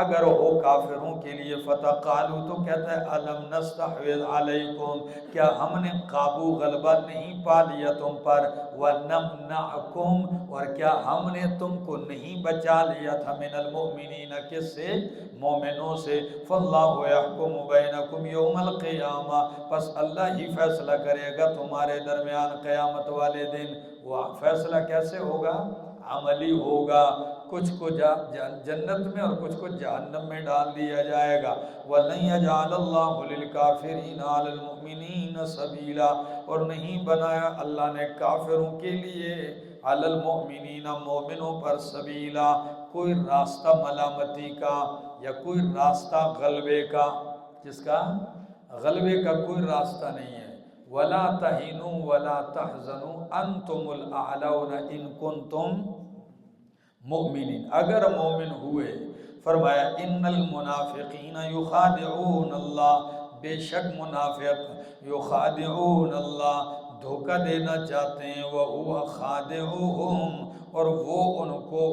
اگر ہو کافروں کے لیے فتح، قالو تو کہتا ہے أَلَمْ نَسْتَحْوِذْ عَلَيْكُمْ، کیا ہم نے قابو غلبہ نہیں پا لیا تم پر، وَنَمْنَعْكُمْ، اور کیا ہم نے تم کو نہیں بچا لیا تھا، من المؤمنین، کس سے، مومنوں سے، فَاللَّهُ يَحْكُمُ بَيْنَكُمْ يَوْمَ الْقِيَامَةِ، پس اللہ ہی فیصلہ کرے گا تمہارے درمیان قیامت والے دن۔ وہ فیصلہ کیسے ہوگا؟ عملی ہوگا، کچھ کو جنت میں اور کچھ کو جہنم میں ڈال دیا جائے گا۔ وَلَنْ يَجْعَلَ اللَّهُ لِلْكَافِرِينَ عَلَى الْمُؤْمِنِينَ سَبِيلًا، اور نہیں بنایا اللہ نے کافروں کے لیے عَلَى الْمُؤْمِنِينَ، مومنوں پر، سبیلا، کوئی راستہ ملامتی کا یا کوئی راستہ غلبے کا، جس کا غلبے کا کوئی راستہ نہیں ہے۔ وَلَا تَهِنُوا وَلَا تَحْزَنُوا أَنْتُمُ الْأَعْلَوْنَ إِن كُنتُم مؤمنین، اگر مومن ہوئے۔ فرمایا ان المنافقین یخادعون اللہ، بے شک منافق یخادعون اللہ، دھوکہ دینا چاہتے ہیں، وَهُوَ خَادِعُهُمْ، اور وہ ان کو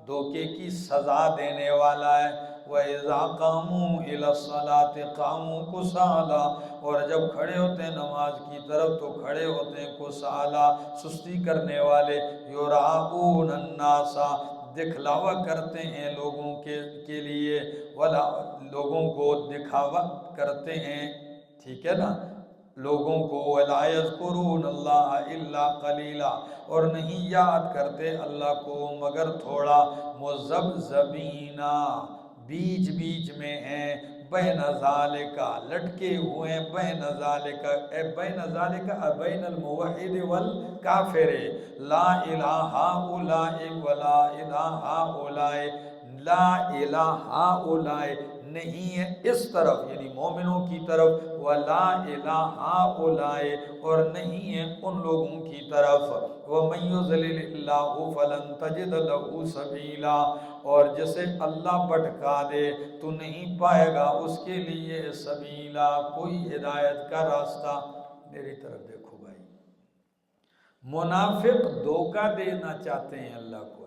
دھوکے کی سزا دینے والا ہے۔ وَإِذَا قَامُوا إِلَى الصَّلَاةِ قَامُوا كُسَالَىٰ، اور جب کھڑے ہوتے ہیں نماز کی طرف تو کھڑے ہوتے ہیں کسالہ، سستی کرنے والے، یُرَاءُونَ النَّاسَ، دکھلاوا کرتے ہیں لوگوں کے لیے، لوگوں کو دکھاوا کرتے ہیں، ٹھیک ہے نا، لوگوں کو، وَلَا يَذْكُرُونَ اللَّهَ إِلَّا قَلِيلًا، اور نہیں یاد کرتے اللہ کو مگر تھوڑا، مُذَبذَبِينَ، بیچ بیچ میں ہیں، بین ذالک، لٹکے ہوئے ہیں، بین ذالک، اے بین ذالک، بین الموحد والکافر، لا الہ ہؤلاء ولا الہ ہؤلاء، لا الہ ہؤلاء، نہیں ہے اس طرف یعنی مومنوں کی طرف، ولا الہ ہؤلاء، اور نہیں ہے ان لوگوں کی طرف، ومن یضلل اللہ فلن تجد له سبیلا، اور جسے اللہ بھٹکا دے تو نہیں پائے گا اس کے لیے سبیلا، کوئی ہدایت کا راستہ۔ میری طرف دیکھو بھائی، منافق دھوکہ دینا چاہتے ہیں اللہ کو،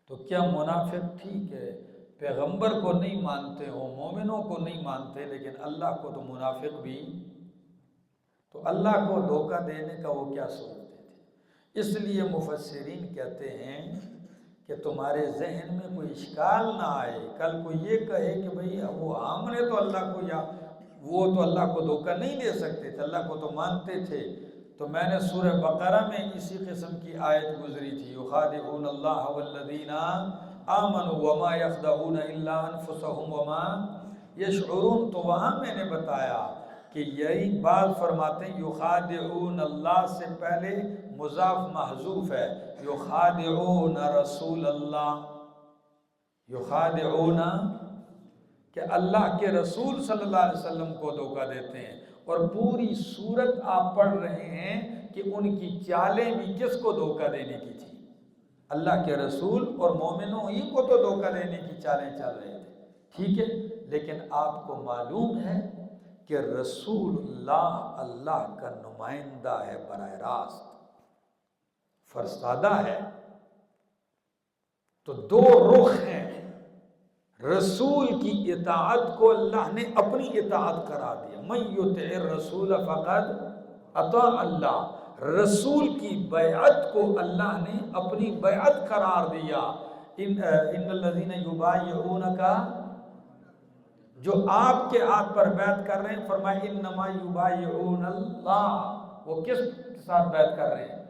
تو کیا منافق ٹھیک ہے پیغمبر کو نہیں مانتے ہو، مومنوں کو نہیں مانتے، لیکن اللہ کو تو منافق بھی، تو اللہ کو دھوکہ دینے کا وہ کیا سوچتے تھے؟ اس لیے مفسرین کہتے ہیں کہ تمہارے ذہن میں کوئی اشکال نہ آئے، کل کو یہ کہے کہ بھئی وہ ہم نے تو اللہ کو، یا وہ تو اللہ کو دھوکہ نہیں دے سکتے تھے، اللہ کو تو مانتے تھے۔ تو میں نے سورہ بقرہ میں اسی قسم کی آیت گزری تھی، یخادعون اللہ والذین آمنوا وما یخدعون الا انفسهم وما یشعرون، تو وہاں میں نے بتایا کہ یہی بات فرماتے ہیں، یخادعون اللہ سے پہلے مضاف محذوف ہے، یخادعون رسول اللہ، یخادعون کہ اللہ کے رسول صلی اللہ علیہ وسلم کو دھوکہ دیتے ہیں، اور پوری صورت آپ پڑھ رہے ہیں کہ ان کی چالیں بھی کس کو دھوکہ دینے کی تھی؟ اللہ کے رسول اور مومنوں ہی کو تو دھوکہ دینے کی چالیں چل رہے تھے، ٹھیک ہے، لیکن آپ کو معلوم ہے کہ رسول اللہ اللہ کا نمائندہ ہے، براہ راست فرستادہ ہے، تو دو رخ ہیں۔ رسول کی اطاعت کو اللہ نے اپنی اطاعت قرار دیا، من یطع الرسول فقد اطاع اللہ، رسول کی بیعت کو اللہ نے اپنی بیعت قرار دیا۔ ان الذین یبایعونک، جو آپ کے ہاتھ پر بیعت کر رہے ہیں، فرمایا انما یبایعون اللہ، وہ کس کے ساتھ بیعت کر رہے ہیں؟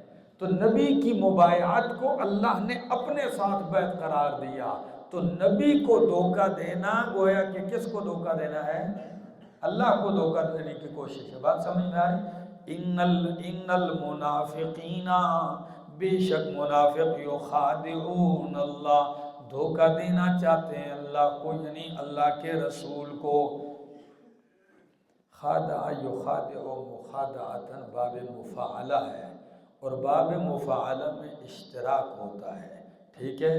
تو نبی کی مبایعت کو اللہ نے اپنے ساتھ بیعت قرار دیا۔ تو نبی کو دھوکہ دینا گویا کہ کس کو دھوکہ دینا ہے؟ اللہ کو دھوکہ دینے کی کوشش ہے۔ بات سمجھ میں آ رہی؟ ان المنافقین، بے شک منافق، یخادعون اللہ، دھوکہ دینا چاہتے ہیں اللہ کو، یعنی اللہ کے رسول کو۔ خادع یخادع مخادعۃ باب مفاعلہ ہے، اور باب مفاعلہ میں اشتراک ہوتا ہے، ٹھیک ہے؟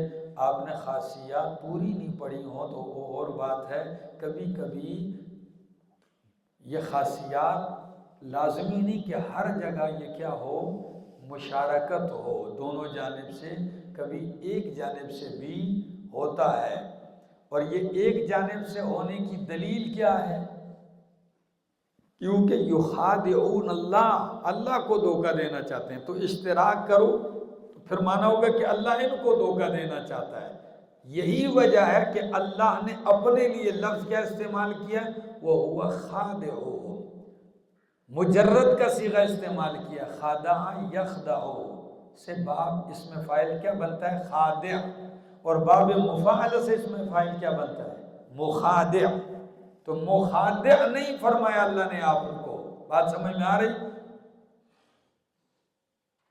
آپ نے خاصیات پوری نہیں پڑھی ہوں تو وہ اور بات ہے، کبھی کبھی یہ خاصیات لازمی نہیں کہ ہر جگہ یہ کیا ہو، مشارکت ہو دونوں جانب سے، کبھی ایک جانب سے بھی ہوتا ہے۔ اور یہ ایک جانب سے ہونے کی دلیل کیا ہے؟ کیونکہ یخادعون اللہ، اللہ کو دھوکہ دینا چاہتے ہیں، تو اشتراک کرو تو پھر مانا ہوگا کہ اللہ ان کو دھوکہ دینا چاہتا ہے۔ یہی وجہ ہے کہ اللہ نے اپنے لیے لفظ کیا استعمال کیا؟ وَهُوَ خَادِعُهُمْ، مجرد کا صیغہ استعمال کیا، خادع یخدع سے باب اس میں فاعل کیا بنتا ہے؟ خادع، اور باب مفاعل سے اس میں فاعل کیا بنتا ہے؟ مخادع۔ تو مخادع نہیں فرمایا اللہ نے آپ کو۔ بات سمجھ میں آ رہی؟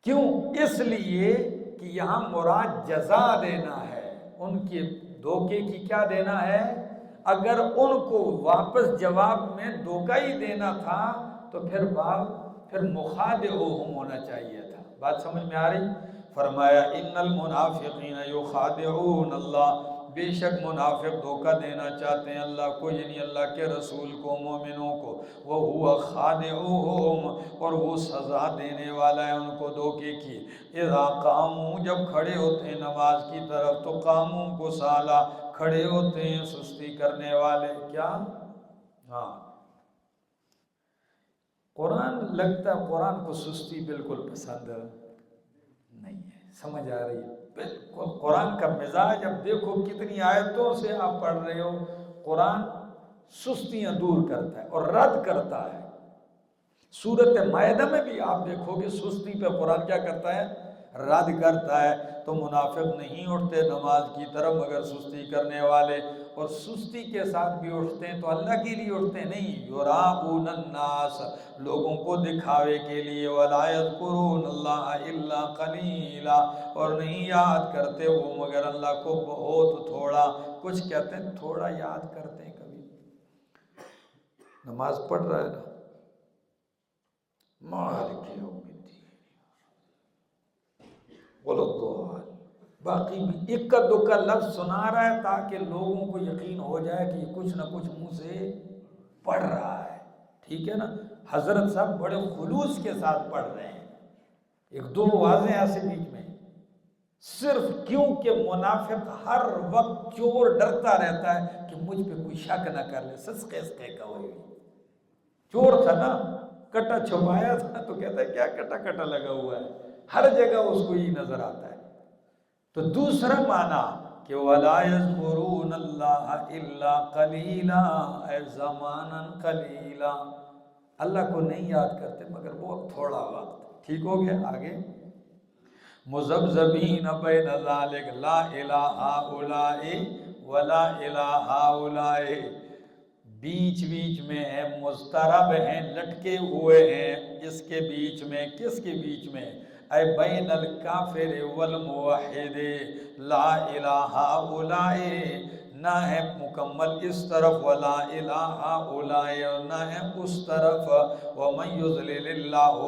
کیوں؟ اس لیے کہ یہاں مراد جزا دینا ہے، ان کے دھوکے کی کیا دینا ہے؟ اگر ان کو واپس جواب میں دھوکہ ہی دینا تھا تو پھر مخادعهم ہونا چاہیے تھا۔ بات سمجھ میں آ رہی؟ فرمایا ان المنافقین یخادعون اللہ، بے شک منافق دھوکہ دینا چاہتے ہیں اللہ کو، یعنی اللہ کے رسول کو، مومنوں کو، وَهُوَ خَادِعُهُمْ، اور وہ سزا دینے والا ہے ان کو دھوکے کی۔ اذا قاموا، جب کھڑے ہوتے ہیں نماز کی طرف، تو قاموا کسالى، کھڑے ہوتے ہیں سستی کرنے والے۔ کیا؟ ہاں، قرآن لگتا ہے قرآن کو سستی بالکل پسند نہیں ہے، سمجھ آ رہی ہے؟ بالکل قرآن کا مزاج، اب دیکھو کتنی آیتوں سے آپ پڑھ رہے ہو، قرآن سستیاں دور کرتا ہے اور رد کرتا ہے۔ سورۃ مائدہ میں بھی آپ دیکھو کہ سستی پہ قرآن کیا کرتا ہے؟ رد کرتا ہے۔ تو منافق نہیں اٹھتے نماز کی طرف مگر سستی کرنے والے، اور سستی کے ساتھ بھی اٹھتے ہیں تو اللہ کے لیے اٹھتے نہیں، یراؤن الناس، لوگوں کو دکھاوے کے لیے، ولا یذکرون اللہ الا قلیلا، اور نہیں یاد کرتے وہ مگر اللہ کو بہت تھوڑا۔ کچھ کہتے ہیں تھوڑا یاد کرتے ہیں، کبھی نماز پڑھ رہا ہے نا، مالک یوم الدین، بولو دعا، باقی بھی اکا دکا لفظ سنا رہا ہے تاکہ لوگوں کو یقین ہو جائے کہ یہ کچھ نہ کچھ منہ سے پڑھ رہا ہے، ٹھیک ہے نا؟ حضرت صاحب بڑے خلوص کے ساتھ پڑھ رہے ہیں، ایک دو واضح ایسے بیچ میں، صرف کیونکہ منافق ہر وقت چور ڈرتا رہتا ہے کہ مجھ پہ کوئی شک نہ کر لے، سسکے کا ہوئی چور تھا نا، کٹا چھپایا تھا تو کہتا ہے کیا کٹا کٹا لگا ہوا ہے، ہر جگہ اس کو یہ نظر آتا ہے۔ تو دوسرا معنی کہ وَلَا يَذْكُرُونَ اللَّهَ إِلَّا قَلِيلًا، اے زماناً قلیلا، اللہ کو نہیں یاد کرتے مگر بہت تھوڑا وقت۔ ٹھیک ہو گیا؟ آگے مذبذبین بین ذالک لا الہ ہؤلاء ولا الہ ہؤلاء، بیچ بیچ میں ہیں، مضطرب ہیں، لٹکے ہوئے ہیں اس کے بیچ میں، کس کے بیچ میں؟ اے بین الکافر والموحد، لا الہ ہؤلاء، نہ ہے مکمل اس طرف، ولا الہ ہؤلاء، اور نہ ہے اس طرف، ومن یضلل اللہ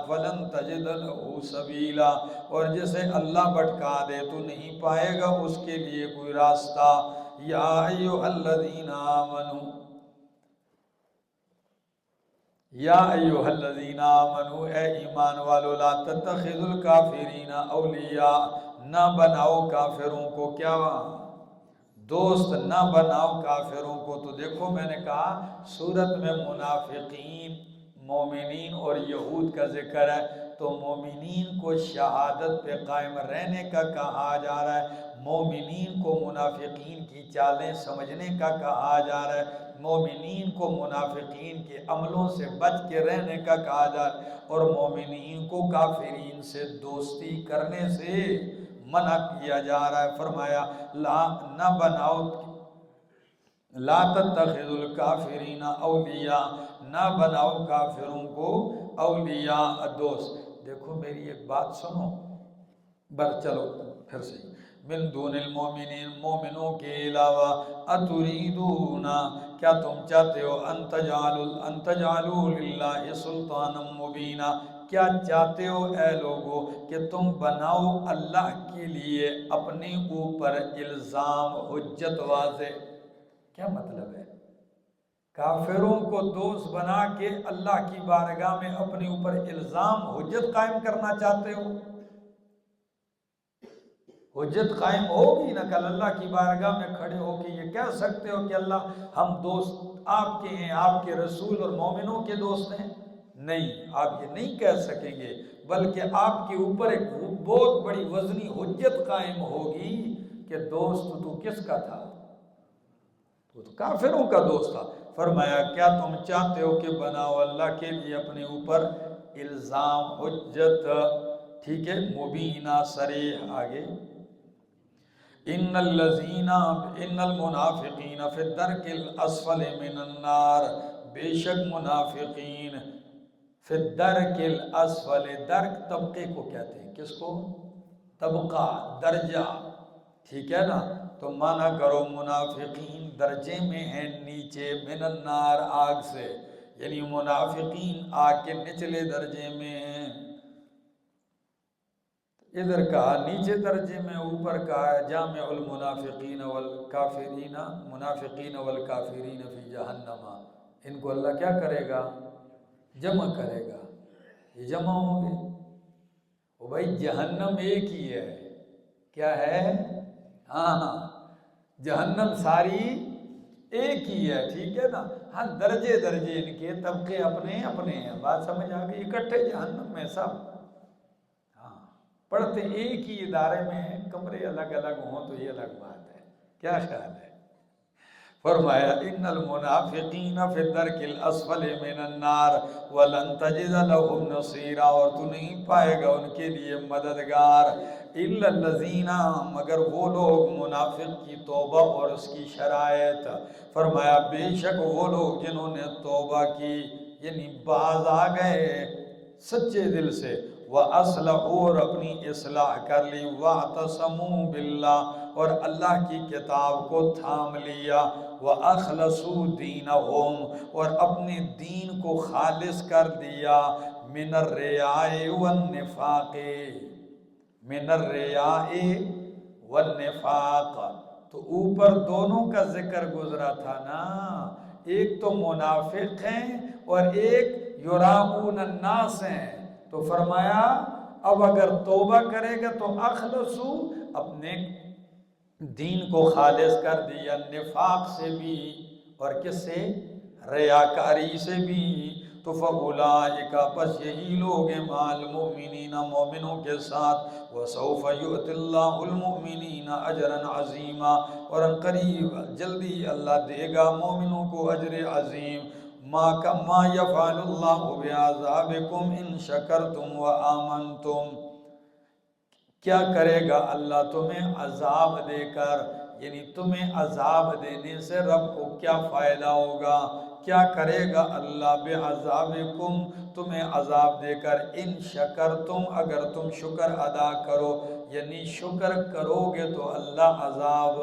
فلن تجد له سبیلا، اور جسے اللہ بھٹکا دے تو نہیں پائے گا اس کے لیے کوئی راستہ۔ یا ایھا الذین آمنوا، یا ایھا الذین آمنوا، اے ایمان والو، لا تتخذوا الکافرین اولیاء، نہ بناؤ کافروں کو کیا دوست، نہ بناؤ کافروں کو۔ تو دیکھو میں نے کہا سورت میں منافقین، مومنین اور یہود کا ذکر ہے، تو مومنین کو شہادت پہ قائم رہنے کا کہا جا رہا ہے، مومنین کو منافقین کی چالیں سمجھنے کا کہا جا رہا ہے، مومنین کو منافقین کے عملوں سے بچ کے رہنے کا کہا جا رہا ہے، اور مومنین کو کافرین سے دوستی کرنے سے منع کیا جا رہا ہے۔ فرمایا لا نہ بناؤ، لا تتخذوا الکافرین اولیاء، نہ بناؤ کافروں کو اولیاء دوست۔ دیکھو میری ایک بات سنو، چلو پھر سے، من دون المومنین، مومنوں کے علاوہ، اتریدون، کیا تم چاہتے ہو، ان تجعلوا للہ سلطانا مبینا، کیا چاہتے ہو اے لوگو کہ تم بناؤ اللہ کے لیے اپنے اوپر الزام، حجت واضح۔ کیا مطلب ہے؟ کافروں کو دوست بنا کے اللہ کی بارگاہ میں اپنے اوپر الزام، حجت قائم کرنا چاہتے ہو؟ حجت قائم ہوگی نہ، کل اللہ کی بارگاہ میں کھڑے ہو کے یہ کہہ سکتے ہو کہ اللہ ہم دوست آپ کے ہیں، آپ کے رسول اور مومنوں کے دوست ہیں؟ نہیں، آپ یہ نہیں کہہ سکیں گے، بلکہ آپ کے اوپر ایک بہت بڑی وزنی حجت قائم ہوگی کہ دوست تو کس کا تھا؟ وہ تو کافروں کا دوست تھا۔ فرمایا کیا تم چاہتے ہو کہ بناؤ اللہ کے لیے اپنے اوپر الزام، حجت، ٹھیک ہے، مبینہ، صریح۔ آگے ان المنافقین فی الدرک الاسفل من النار، بے شک منافقین فی الدرک الاسفل، درک طبقے کو کہتے ہیں، کس کو؟ طبقہ، درجہ، ٹھیک ہے نا؟ تو مانا کرو منافقین درجے میں ہیں نیچے، من النار، آگ سے، یعنی منافقین آگ کے نچلے درجے میں ہیں۔ ادھر کہا نیچے درجے میں، اوپر کہا جامع المنافقین والکافرین، منافقین والکافرین فی جہنم، ان کو اللہ کیا کرے گا؟ جمع کرے گا، یہ جمع ہوں گے۔ وہ بھائی جہنم ایک ہی ہے، کیا ہے؟ ہاں، جہنم ساری ایک ہی ہے، ٹھیک ہے نا؟ ہاں درجے درجے ان کے، طبقے اپنے اپنے ہیں، بات سمجھ آ گئی؟ اکٹھے جہنم میں سب، ہاں پڑھتے ایک ہی ادارے میں ہیں، کمرے الگ الگ ہوں تو یہ الگ بات ہے۔ کیا خیال ہے؟ فرمایا ان المنافقین فی الدرک الاسفل من النار ولن تجد لهم نصیرا، اور تو نہیں پائے گا ان کے لیے مددگار، الا الذین، مگر وہ لوگ، منافق کی توبہ اور اس کی شرائط۔ فرمایا بے شک وہ لوگ جنہوں نے توبہ کی، یعنی باز آ گئے سچے دل سے، وَأَصْلَحُوا، اور اپنی اصلاح کر لی، وَاعْتَصَمُوا بِاللَّهِ، اور اللہ کی کتاب کو تھام لیا، وَأَخْلَصُوا دِينَهُمْ، اور اپنے دین کو خالص کر دیا، مِنَ الرِّيَاءِ وَالنِّفَاقِ، مِنَ الرِّيَاءِ وَالنِّفَاقِ، تو اوپر دونوں کا ذکر گزرا تھا نا، ایک تو منافق ہیں اور ایک یراؤن الناس ہیں، تو فرمایا اب اگر توبہ کرے گا تو اخلصو، اپنے دین کو خالص کر دیا، نفاق سے بھی، اور کس سے؟ ریاکاری سے بھی، تو فَأُولَٰئِکَ، پس یہی لوگ ہیں، مع المؤمنین، مومنوں کے ساتھ، وَسَوْفَ يُؤْتِ اللَّهُ الْمُؤْمِنِينَ أَجْرًا عَظِيمًا، اور ان قریب جلدی اللہ دے گا مومنوں کو اجر عظیم۔ ما يفعل اللہ بعذابکم ان شکرتم وآمنتم، کیا کرے گا اللہ تمہیں عذاب دے کر، یعنی تمہیں عذاب دینے سے رب کو کیا فائدہ ہوگا؟ کیا کرے گا اللہ بعذابکم، تمہیں عذاب دے کر، ان شکرتم، اگر تم شکر ادا کرو، یعنی شکر کرو گے تو اللہ عذاب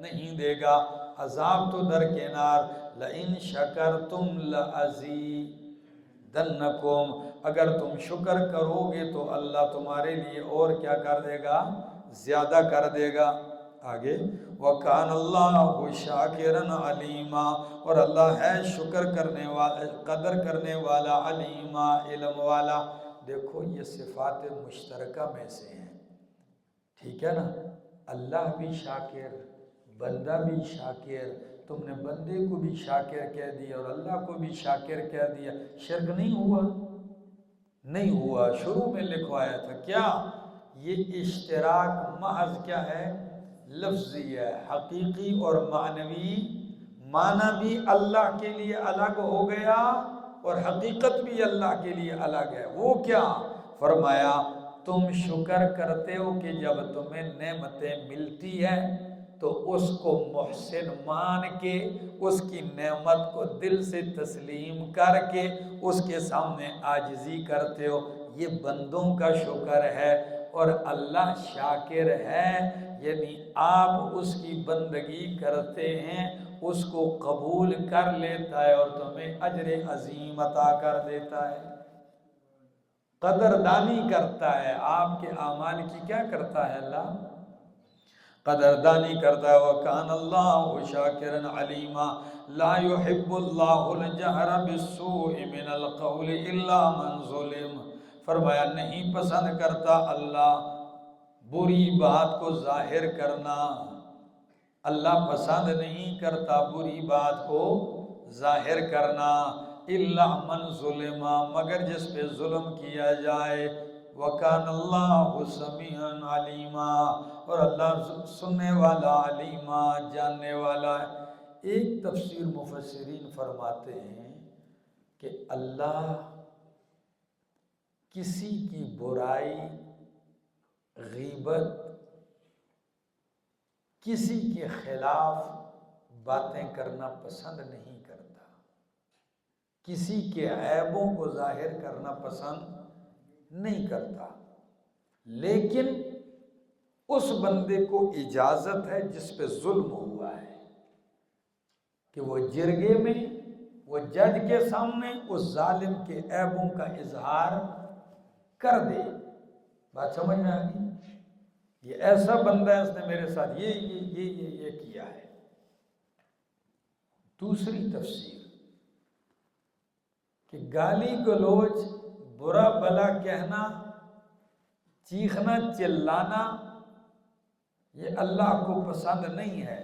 نہیں دے گا، عذاب تو درکنار، لئن شکرتم لأزیدنکم، اگر تم شکر کرو گے تو اللہ تمہارے لیے اور کیا کر دے گا؟ زیادہ کر دے گا۔ آگے وَكَانَ اللَّهُ شَاكِرًا عَلِيمًا، اور اللہ ہے شکر کرنے والا، قدر کرنے والا، علیما علم والا۔ دیکھو یہ صفات مشترکہ میں سے ہیں، ٹھیک ہے نا؟ اللہ بھی شاکر، بندہ بھی شاکر، تم نے بندے کو بھی شاکر کہہ دیا اور اللہ کو بھی شاکر کہہ دیا، شرک نہیں ہوا؟ نہیں ہوا۔ شروع میں لکھوایا تھا کیا؟ یہ اشتراک محض کیا ہے؟ لفظی ہے، حقیقی اور معنوی۔ معنی بھی اللہ کے لیے الگ ہو گیا اور حقیقت بھی اللہ کے لیے الگ ہے۔ وہ کیا؟ فرمایا تم شکر کرتے ہو کہ جب تمہیں نعمتیں ملتی ہیں تو اس کو محسن مان کے، اس کی نعمت کو دل سے تسلیم کر کے اس کے سامنے عاجزی کرتے ہو، یہ بندوں کا شکر ہے۔ اور اللہ شاکر ہے، یعنی آپ اس کی بندگی کرتے ہیں، اس کو قبول کر لیتا ہے اور تمہیں اجر عظیم عطا کر دیتا ہے، قدردانی کرتا ہے آپ کے اعمال کی۔ کیا کرتا ہے اللہ؟ قدردانی کرتا ہے۔ وَكَانَ اللَّهُ شَاكِرًا عَلِيمًا لَا يُحِبُّ اللَّهُ الْجَهْرَ بِالسُّوءِ مِنَ الْقَوْلِ إِلَّا مَنْ ظُلِمَ، فرمایا نہیں پسند کرتا اللہ بری بات کو ظاہر کرنا، اللہ پسند نہیں کرتا بری بات کو ظاہر کرنا، الا من ظلم، مگر جس پہ ظلم کیا جائے۔ وَكَانَ اللَّهُ سَمِيعًا عَلِيمًا، اور اللہ سننے والا، علیما جاننے والا ہے۔ ایک تفسیر مفسرین فرماتے ہیں کہ اللہ کسی کی برائی، غیبت، کسی کے خلاف باتیں کرنا پسند نہیں کرتا، کسی کے عیبوں کو ظاہر کرنا پسند نہیں کرتا، لیکن اس بندے کو اجازت ہے جس پہ ظلم ہوا ہے کہ وہ جرگے میں، وہ جج کے سامنے اس ظالم کے عیبوں کا اظہار کر دے۔ بات سمجھ میں آ گئی؟ یہ ایسا بندہ ہے، اس نے میرے ساتھ یہ کیا ہے۔ دوسری تفسیر کہ گالی گلوچ، برا بھلا کہنا، چیخنا چلانا یہ اللہ کو پسند نہیں ہے،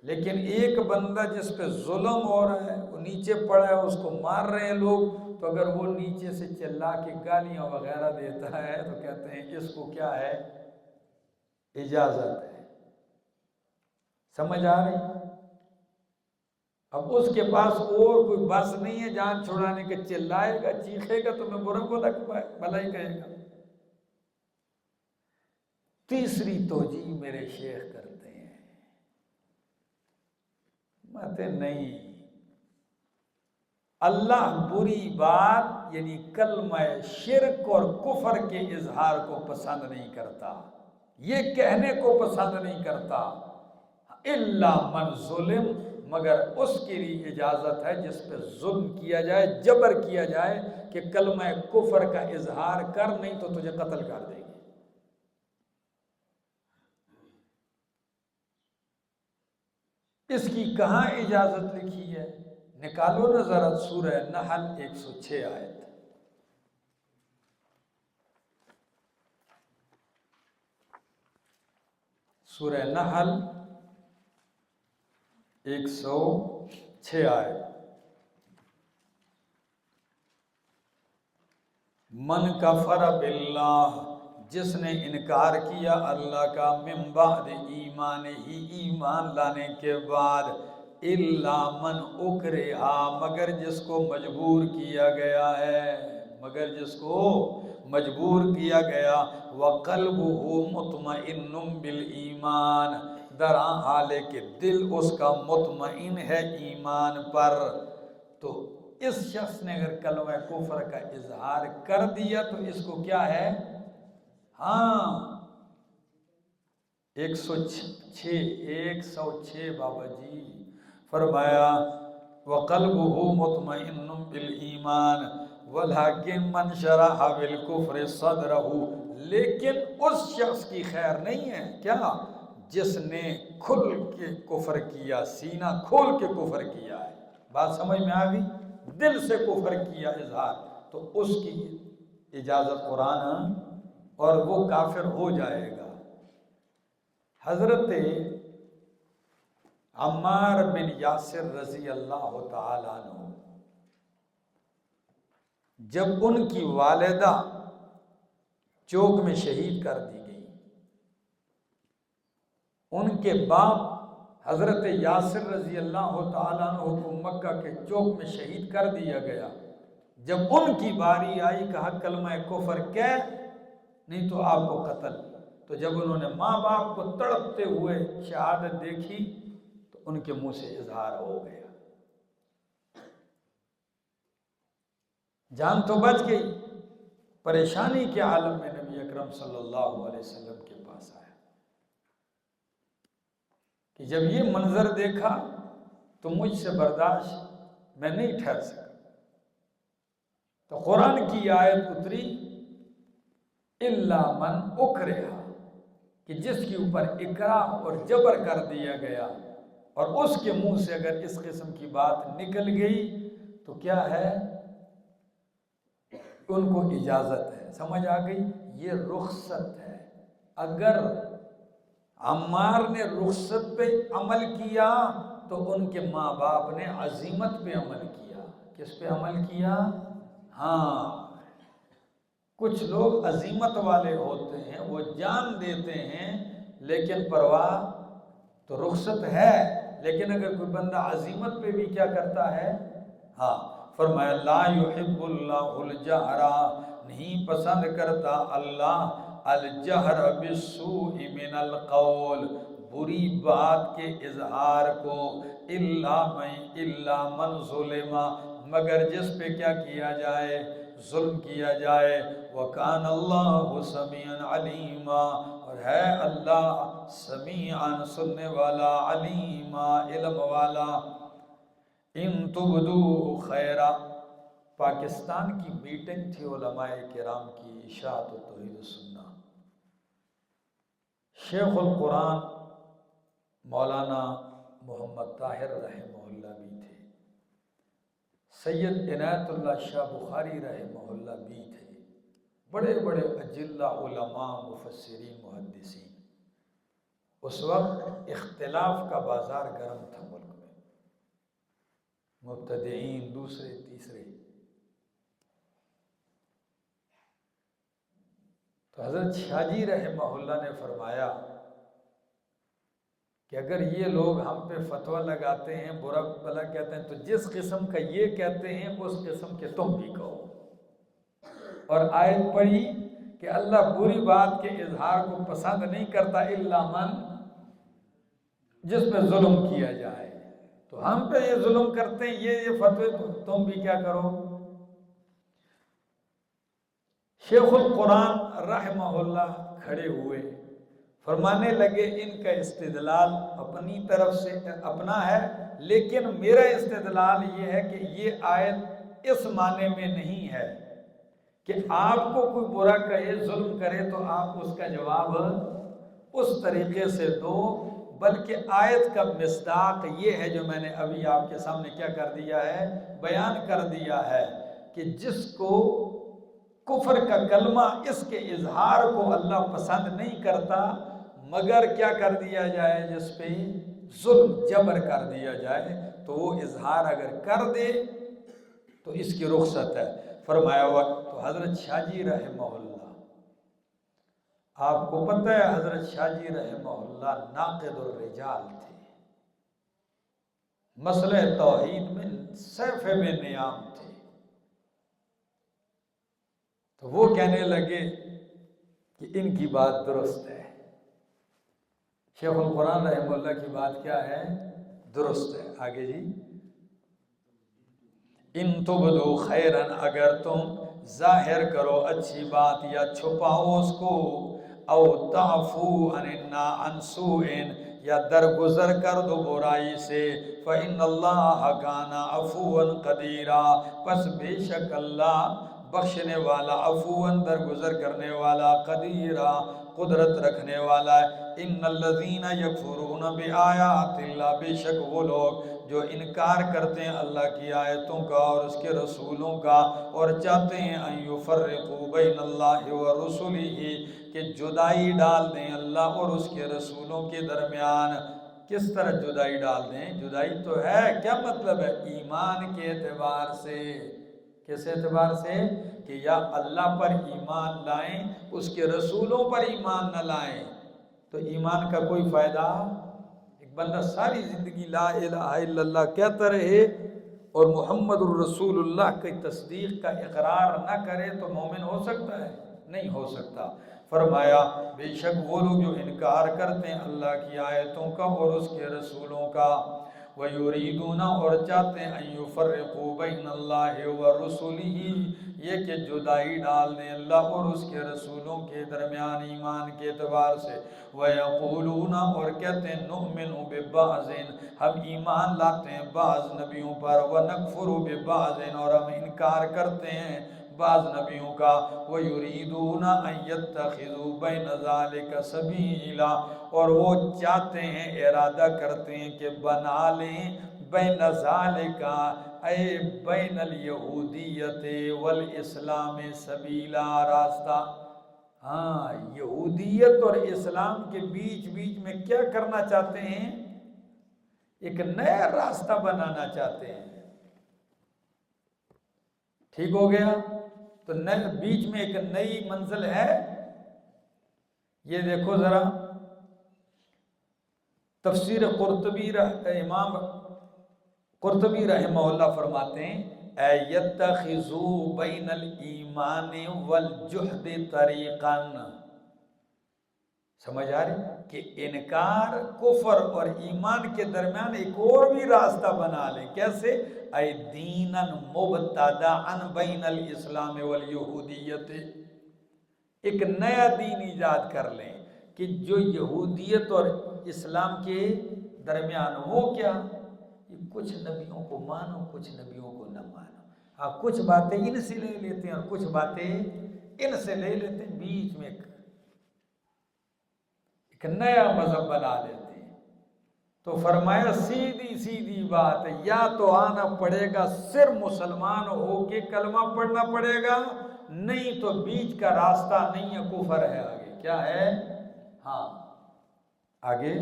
لیکن ایک بندہ جس پہ ظلم ہو رہا ہے، وہ نیچے پڑا ہے، اس کو مار رہے ہیں لوگ، تو اگر وہ نیچے سے چلا کے گالیاں وغیرہ دیتا ہے تو کہتے ہیں اس کو کیا ہے؟ اجازت ہے۔ سمجھ آ رہی؟ اب اس کے پاس اور کوئی بس نہیں ہے جان چھڑانے کے، چلائے گا، چیخے گا تو میں برا بھلا ہی کہے گا۔ تیسری توجیہ میرے شیخ کرتے ہیں، ماتے نہیں، اللہ بری بات یعنی کلمہ شرک اور کفر کے اظہار کو پسند نہیں کرتا، یہ کہنے کو پسند نہیں کرتا، الا من ظلم، مگر اس کے لیے اجازت ہے جس پہ ظلم کیا جائے، جبر کیا جائے کہ کلمہ کفر کا اظہار کر، نہیں تو تجھے قتل کر دیں گے۔ اس کی کہاں اجازت لکھی ہے؟ نکالو نا ذرا سورہ نحل 106 آیت۔ سورہ نحل 106 آیت۔ من کفر باللہ، جس نے انکار کیا اللہ کا، من بعد ایمان ہی، ایمان لانے کے بعد، الا من اکرہا، مگر جس کو مجبور کیا گیا ہے، مگر جس کو مجبور کیا گیا، وقلبہ مطمئن بالایمان، در حال کہ دل اس کا مطمئن ہے ایمان پر۔ تو اس شخص نے اگر کلمہ کفر کا اظہار کر دیا تو اس کو کیا ہے؟ ہاں 106 بابا جی فرمایا وَقَلْبُهُ مُطْمَئِنٌ بِالْإِيمَانِ وَلَكِنْ مَنْ شَرَحَ بِالْكُفْرِ صَدْرَهُ، لیکن اس شخص کی خیر نہیں ہے کیا؟ جس نے کھل کے کفر کیا، سینہ کھول کے کفر کیا ہے، بات سمجھ میں آ گئی، دل سے کفر کیا اظہار، تو اس کی اجازت قرآن، اور وہ کافر ہو جائے گا۔ حضرت عمار بن یاسر رضی اللہ تعالیٰ عنہ، جب ان کی والدہ چوک میں شہید کر دی گئی، ان کے باپ حضرت یاسر رضی اللہ تعالیٰ عنہ کو مکہ کے چوک میں شہید کر دیا گیا، جب ان کی باری آئی کہا کلمہ کفر کہہ نہیں تو آپ کو قتل، تو جب انہوں نے ماں باپ کو تڑپتے ہوئے شہادت دیکھی تو ان کے منہ سے اظہار ہو گیا، جان تو بچ گئی، پریشانی کے عالم میں نبی اکرم صلی اللہ علیہ وسلم کے پاس آیا کہ جب یہ منظر دیکھا تو مجھ سے برداشت میں نہیں ٹھہر سکا، تو قرآن کی آیت اتری الا من اکرہ، کہ جس کے اوپر اکراہ اور جبر کر دیا گیا، اور اس کے منہ سے اگر اس قسم کی بات نکل گئی تو کیا ہے، ان کو اجازت ہے، سمجھ آ گئی، یہ رخصت ہے۔ اگر عمار نے رخصت پہ عمل کیا تو ان کے ماں باپ نے عزیمت پہ عمل کیا۔ کس پہ عمل کیا؟ ہاں، کچھ لوگ عزیمت والے ہوتے ہیں، وہ جان دیتے ہیں لیکن پرواہ، تو رخصت ہے، لیکن اگر کوئی بندہ عزیمت پہ بھی کیا کرتا ہے، ہاں، فرمایا لا یحب اللہ الجہر، نہیں پسند کرتا اللہ الجہر بالسوء من القول، بری بات کے اظہار کو، الا من ظلم، مگر جس پہ کیا کیا جائے، ظلم کیا جائے، وَكَانَ اللَّهُ سَمِيعًا عَلِيمًا، اور ہے اللہ سمیعاً سننے والا، علیما علم والا۔ ان تبدو خیرا، پاکستان کی میٹنگ تھی علماء کرام کی، اشاعت و توحید و سنہ، شیخ القرآن مولانا محمد طاہر رحمہ اللہ بھی تھے، سید عنایت اللہ شاہ بخاری رحمہ اللہ بھی تھے، بڑے بڑے اجلہ علماء مفسرین محدثین۔ اس وقت اختلاف کا بازار گرم تھا ملک میں، مبتدعین دوسرے تیسرے، تو حضرت شاہ جی رحمہ اللہ نے فرمایا کہ اگر یہ لوگ ہم پہ فتویٰ لگاتے ہیں، برا بھلا کہتے ہیں، تو جس قسم کا یہ کہتے ہیں اس قسم کے تم بھی کہو، اور آیت پڑھی کہ اللہ بری بات کے اظہار کو پسند نہیں کرتا الا من، جس پہ ظلم کیا جائے، تو ہم پہ یہ ظلم کرتے ہیں، یہ فتوے، تم بھی کیا کرو۔ شیخ القرآن رحمہ اللہ کھڑے ہوئے، فرمانے لگے ان کا استدلال اپنی طرف سے اپنا ہے، لیکن میرا استدلال یہ ہے کہ یہ آیت اس معنی میں نہیں ہے کہ آپ کو کوئی برا کہے، ظلم کرے تو آپ اس کا جواب اس طریقے سے دو، بلکہ آیت کا مصداق یہ ہے جو میں نے ابھی آپ کے سامنے کیا کر دیا ہے، بیان کر دیا ہے، کہ جس کو کفر کا کلمہ، اس کے اظہار کو اللہ پسند نہیں کرتا، مگر کیا کر دیا جائے، جس پہ ظلم جبر کر دیا جائے، تو وہ اظہار اگر کر دے تو اس کی رخصت ہے۔ فرمایا وقت تو حضرت شاہ جی رحمہ اللہ، آپ کو پتہ ہے حضرت شاہ جی رحمہ اللہ ناقد الرجال تھے، مسئلہ توحید میں سیف بے نیام تھے، تو وہ کہنے لگے کہ ان کی بات درست ہے، شیخ القرآن رحمہ اللہ کی بات کیا ہے، درست ہے۔ آگے جی، ان تبدو خیرن، اگر تم ظاہر کرو اچھی بات یا چھپاؤ اس کو، او تعفو عن سوء، یا درگزر کر دو برائی سے، فإن اللہ کان عفوا قدیرا، پس بے شک اللہ بخشنے والا، عفواً درگزر کرنے والا، قدیرا قدرت رکھنے والا ہے۔ ان الذین یکفرون بآیات اللہ، بے شک وہ لوگ جو انکار کرتے ہیں اللہ کی آیتوں کا اور اس کے رسولوں کا، اور چاہتے ہیں ان یفرقوا بین اللہ ورسلہ، کہ جدائی ڈال دیں اللہ اور اس کے رسولوں کے درمیان۔ کس طرح جدائی ڈال دیں؟ جدائی تو ہے، کیا مطلب ہے؟ ایمان کے اعتبار سے۔ کس اعتبار سے؟ کہ یا اللہ پر ایمان لائیں، اس کے رسولوں پر ایمان نہ لائیں تو ایمان کا کوئی فائدہ۔ ایک بندہ ساری زندگی لا الہ الا اللہ کہتا رہے اور محمد الرسول اللہ کی تصدیق کا اقرار نہ کرے تو مومن ہو سکتا ہے؟ نہیں ہو سکتا۔ فرمایا بے شک وہ لوگ جو انکار کرتے ہیں اللہ کی آیتوں کا اور اس کے رسولوں کا، وَيُرِيدُونَ اور چاہتے ہیں أَن يُفَرِّقُوا بَيْنَ اللَّهِ وَرُسُلِهِ، یہ کہ جدائی ڈال دیں اللہ اور اس کے رسولوں کے درمیان ایمان کے اعتبار سے۔ وَيَقُولُونَ اور کہتے ہیں نُؤْمِنُ بِبَعْضٍ، ہم ایمان لاتے ہیں بعض نبیوں پر، وَنَكْفُرُ بِبَعْضٍ اور ہم انکار کرتے ہیں بعض نبیوں کا۔ وَيُرِيدُونَ أَن يَتَّخِذُوا بَيْنَ ذَلِكَ سَبِيلًا اور وہ چاہتے ہیں، ارادہ کرتے ہیں کہ بنا لیں بین ذالک اے بین الیہودیت والاسلام سبیلا، راستہ۔ ہاں، یہودیت اور اسلام کے بیچ میں کیا کرنا چاہتے ہیں؟ ایک نیا راستہ بنانا چاہتے ہیں۔ ٹھیک ہو گیا؟ تو بیچ میں ایک نئی منزل ہے۔ یہ دیکھو ذرا تفسیر قرطبی، امام قرطبی رحمہ اللہ فرماتے ہیں یتخذوا بین الایمان والجحد طریقا، سمجھ آ رہی کہ انکار کفر اور ایمان کے درمیان ایک اور بھی راستہ بنا لیں۔ کیسے؟ اے دینا مبتدعا بین الاسلام والیہودیت، ایک نیا دین ایجاد کر لیں کہ جو یہودیت اور اسلام کے درمیان، وہ کیا؟ کچھ نبیوں کو مانو، کچھ نبیوں کو نہ مانو، ہاں کچھ باتیں ان سے لے لیتے ہیں اور کچھ باتیں ان سے لے لیتے ہیں، بیچ میں ایک نیا مذہب بنا لیتے ہیں۔ تو فرمایا سیدھی بات ہے، یا تو آنا پڑے گا صرف مسلمان ہو کے کلمہ پڑھنا پڑے گا، نہیں تو بیچ کا راستہ نہیں ہے، کفر ہے۔ آگے کیا ہے؟ ہاں آگے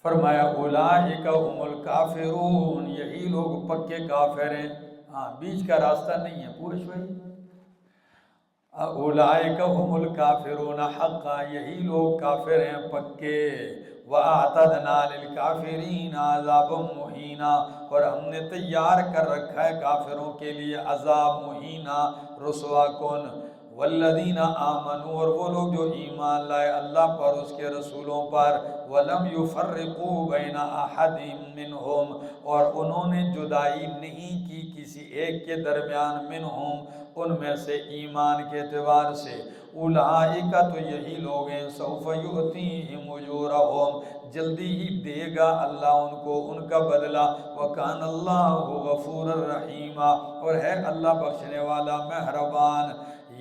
فرمایا اولئک هم الکافرون، یہی لوگ پکے کافر ہیں۔ ہاں بیچ کا راستہ نہیں ہے، پوچھ بھائی۔ اولئک هم الکافرون حقا، یہی لوگ کافر ہیں پکے۔ وَأَعْتَدْنَا لِلْكَافِرِينَ عَذَابًا مُهِينًا اور ہم نے تیار کر رکھا ہے کافروں کے لیے عذاب مہینہ، رسوا کن۔ والذین آمنوا اور وہ لوگ جو ایمان لائے اللہ پر، اس کے رسولوں پر، ولم یفرقوا بین احد منہم اور انہوں نے جدائی نہیں کی کسی ایک کے درمیان، منہم ان میں سے، ایمان کے اعتبار سے۔ اولئک تو یہی لوگ ہیں، سوف یؤتیہم اجورہم جلدی ہی دے گا اللہ ان کو ان کا بدلہ، وکان اللہ غفورا رحیما اور ہے اللہ بخشنے والا مہربان۔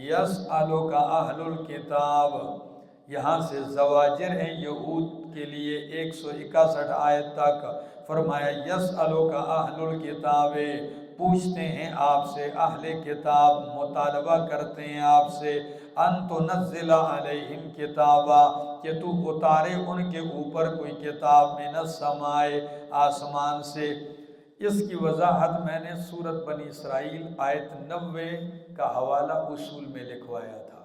یسألک اہل الکتاب، یہاں سے زواجر ہیں یہود کے لیے 161 آیت تک۔ فرمایا یسألک اہل الکتاب، پوچھتے ہیں آپ سے اہل کتاب، مطالبہ کرتے ہیں آپ سے، ان تنزل علیہم کتابا کہ تو اتارے ان کے اوپر کوئی کتاب، من السماء آسمان سے۔ اس کی وضاحت میں نے سورۃ بنی اسرائیل آیت 90 کا حوالہ اصول میں لکھوایا تھا۔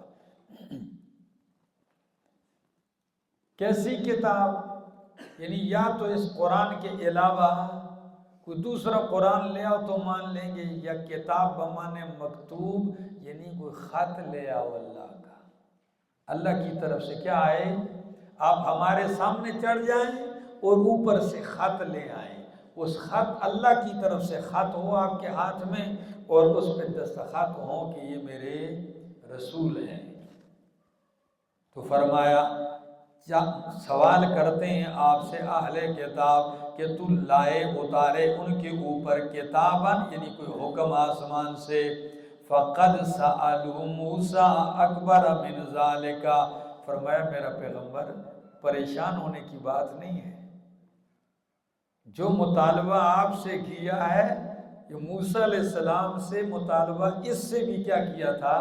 کیسی کتاب؟ یعنی یا تو اس قرآن کے علاوہ کوئی دوسرا قرآن لے آؤ تو مان لیں گے، یا کتاب بمانے مکتوب یعنی کوئی خط لے آؤ اللہ کا، اللہ کی طرف سے کیا آئے، آپ ہمارے سامنے چڑھ جائیں اور اوپر سے خط لے آئیں، اس خط اللہ کی طرف سے خط ہو آپ کے ہاتھ میں اور اس پہ دستخط ہو کہ یہ میرے رسول ہیں۔ تو فرمایا سوال کرتے ہیں آپ سے اہل کتاب کہ تو لائے اتارے ان کے اوپر کتاباً یعنی کوئی حکم آسمان سے۔ فقد سألوا موسیٰ اکبر من ذالک، فرمایا میرا پیغمبر پریشان ہونے کی بات نہیں ہے، جو مطالبہ آپ سے کیا ہے یہ موسیٰ علیہ السلام سے مطالبہ اس سے بھی کیا کیا تھا،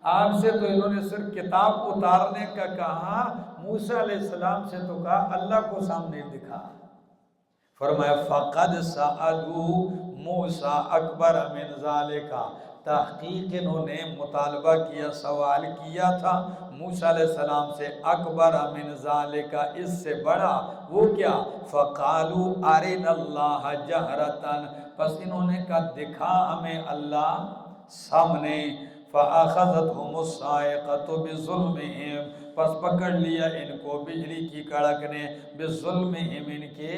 آپ سے تو انہوں نے صرف کتاب اتارنے کا کہا، موسیٰ علیہ السلام سے تو کہا اللہ کو سامنے دکھا۔ فرمایا فقد سألوا موسیٰ اکبر من ذالک، تحقیق انہوں نے مطالبہ کیا، سوال کیا تھا موسیٰ علیہ السلام سے، اکبر من ذالک، اس سے بڑا، وہ کیا، فقالوا ارنا اللہ جہرتاً، پس انہوں نے کہا دکھا ہمیں اللہ سامنے، فاخذتهم الصاعقۃ بظلمہم، پس پکڑ لیا ان کو بجلی کی کڑک نے، بظلمہم ان کے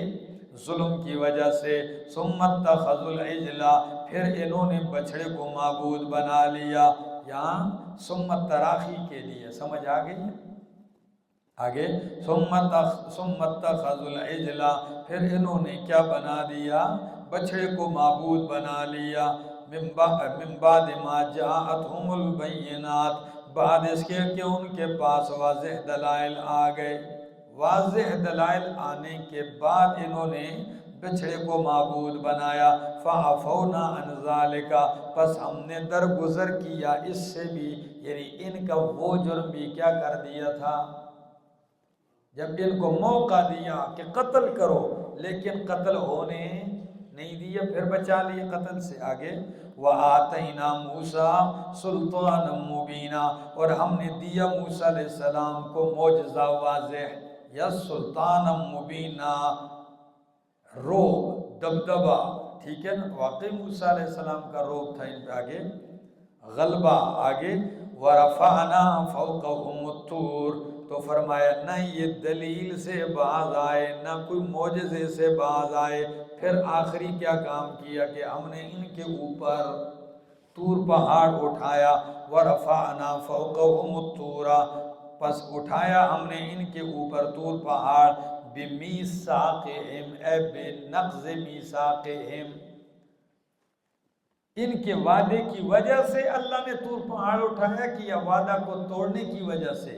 ظلم کی وجہ سے، ثم اتخذوا العجل، پھر انہوں نے بچڑے کو معبود بنا لیا، یہاں ثم تراخی کے لیے، سمجھ آ گئی آگے، ثم اتخذوا العجل، پھر انہوں نے کیا بنا دیا، بچڑے کو معبود بنا لیا، من بعد ما جاءتهم البینات، بعد اس کے کہ ان کے پاس واضح دلائل آ گئے، واضح دلائل آنے کے بعد انہوں نے بچڑے کو معبود بنایا، فعفونا عن ذالک، پس ہم نے درگزر کیا اس سے بھی، یعنی ان کا وہ جرم بھی کیا کر دیا تھا، جب ان کو موقع دیا کہ قتل کرو لیکن قتل ہونے نہیں دیا، پھر بچا لیے قتل سے۔ آگے وَآتَيْنَا مُوسَىٰ سُلْطَانًا مُبِينًا، اور ہم نے دیا موسیٰ علیہ السلام کو معجزہ واضح، یا سلطانًا مبینہ، روب، دبدبہ، ٹھیک ہے نا، واقعی موسیٰ علیہ السلام کا روب تھا ان پہ، آگے غلبہ، آگے وَرَفَعْنَا فَوْقَهُمُ الطُّورَ، تو فرمایا نہ یہ دلیل سے باز آئے نہ کوئی معجزے سے باز آئے، پھر آخری کیا کام کیا کہ ہم نے ان کے اوپر طور پہاڑ اٹھایا، وَرَفَعْنَا فَوْقَهُمُ الطُّورَ، پس اٹھایا ہم نے ان کے اوپر طور پہاڑ، بِمِيثَاقِهِمْ اے بِنَقْضِ مِيثَاقِهِمْ، ان کے وعدے کی وجہ سے اللہ نے طور پہاڑ اٹھایا، کہ وعدہ کو توڑنے کی وجہ سے،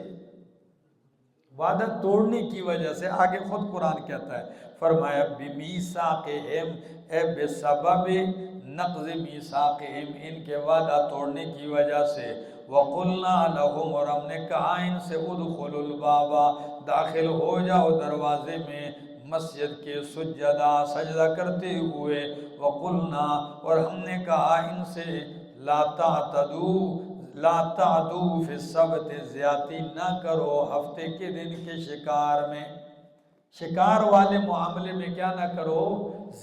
وعدہ توڑنے کی وجہ سے، آگے خود قرآن کہتا ہے، فرمایا بِمِيثَاقِهِمْ اے بسبب نقض میثاقہم، ان کے وعدہ توڑنے کی وجہ سے، وَقُلْنَا لَهُمْ، اور ہم نے کہا ان سے، ادخلوا الباب، داخل ہو جاؤ دروازے میں، مسجد کے سجدہ کرتے ہوئے، وَقُلْنَا، اور ہم نے کہا ان سے، لا تعدوا فی السبت، زیادتی نہ کرو ہفتے کے دن کے شکار میں، شکار والے معاملے میں کیا نہ کرو،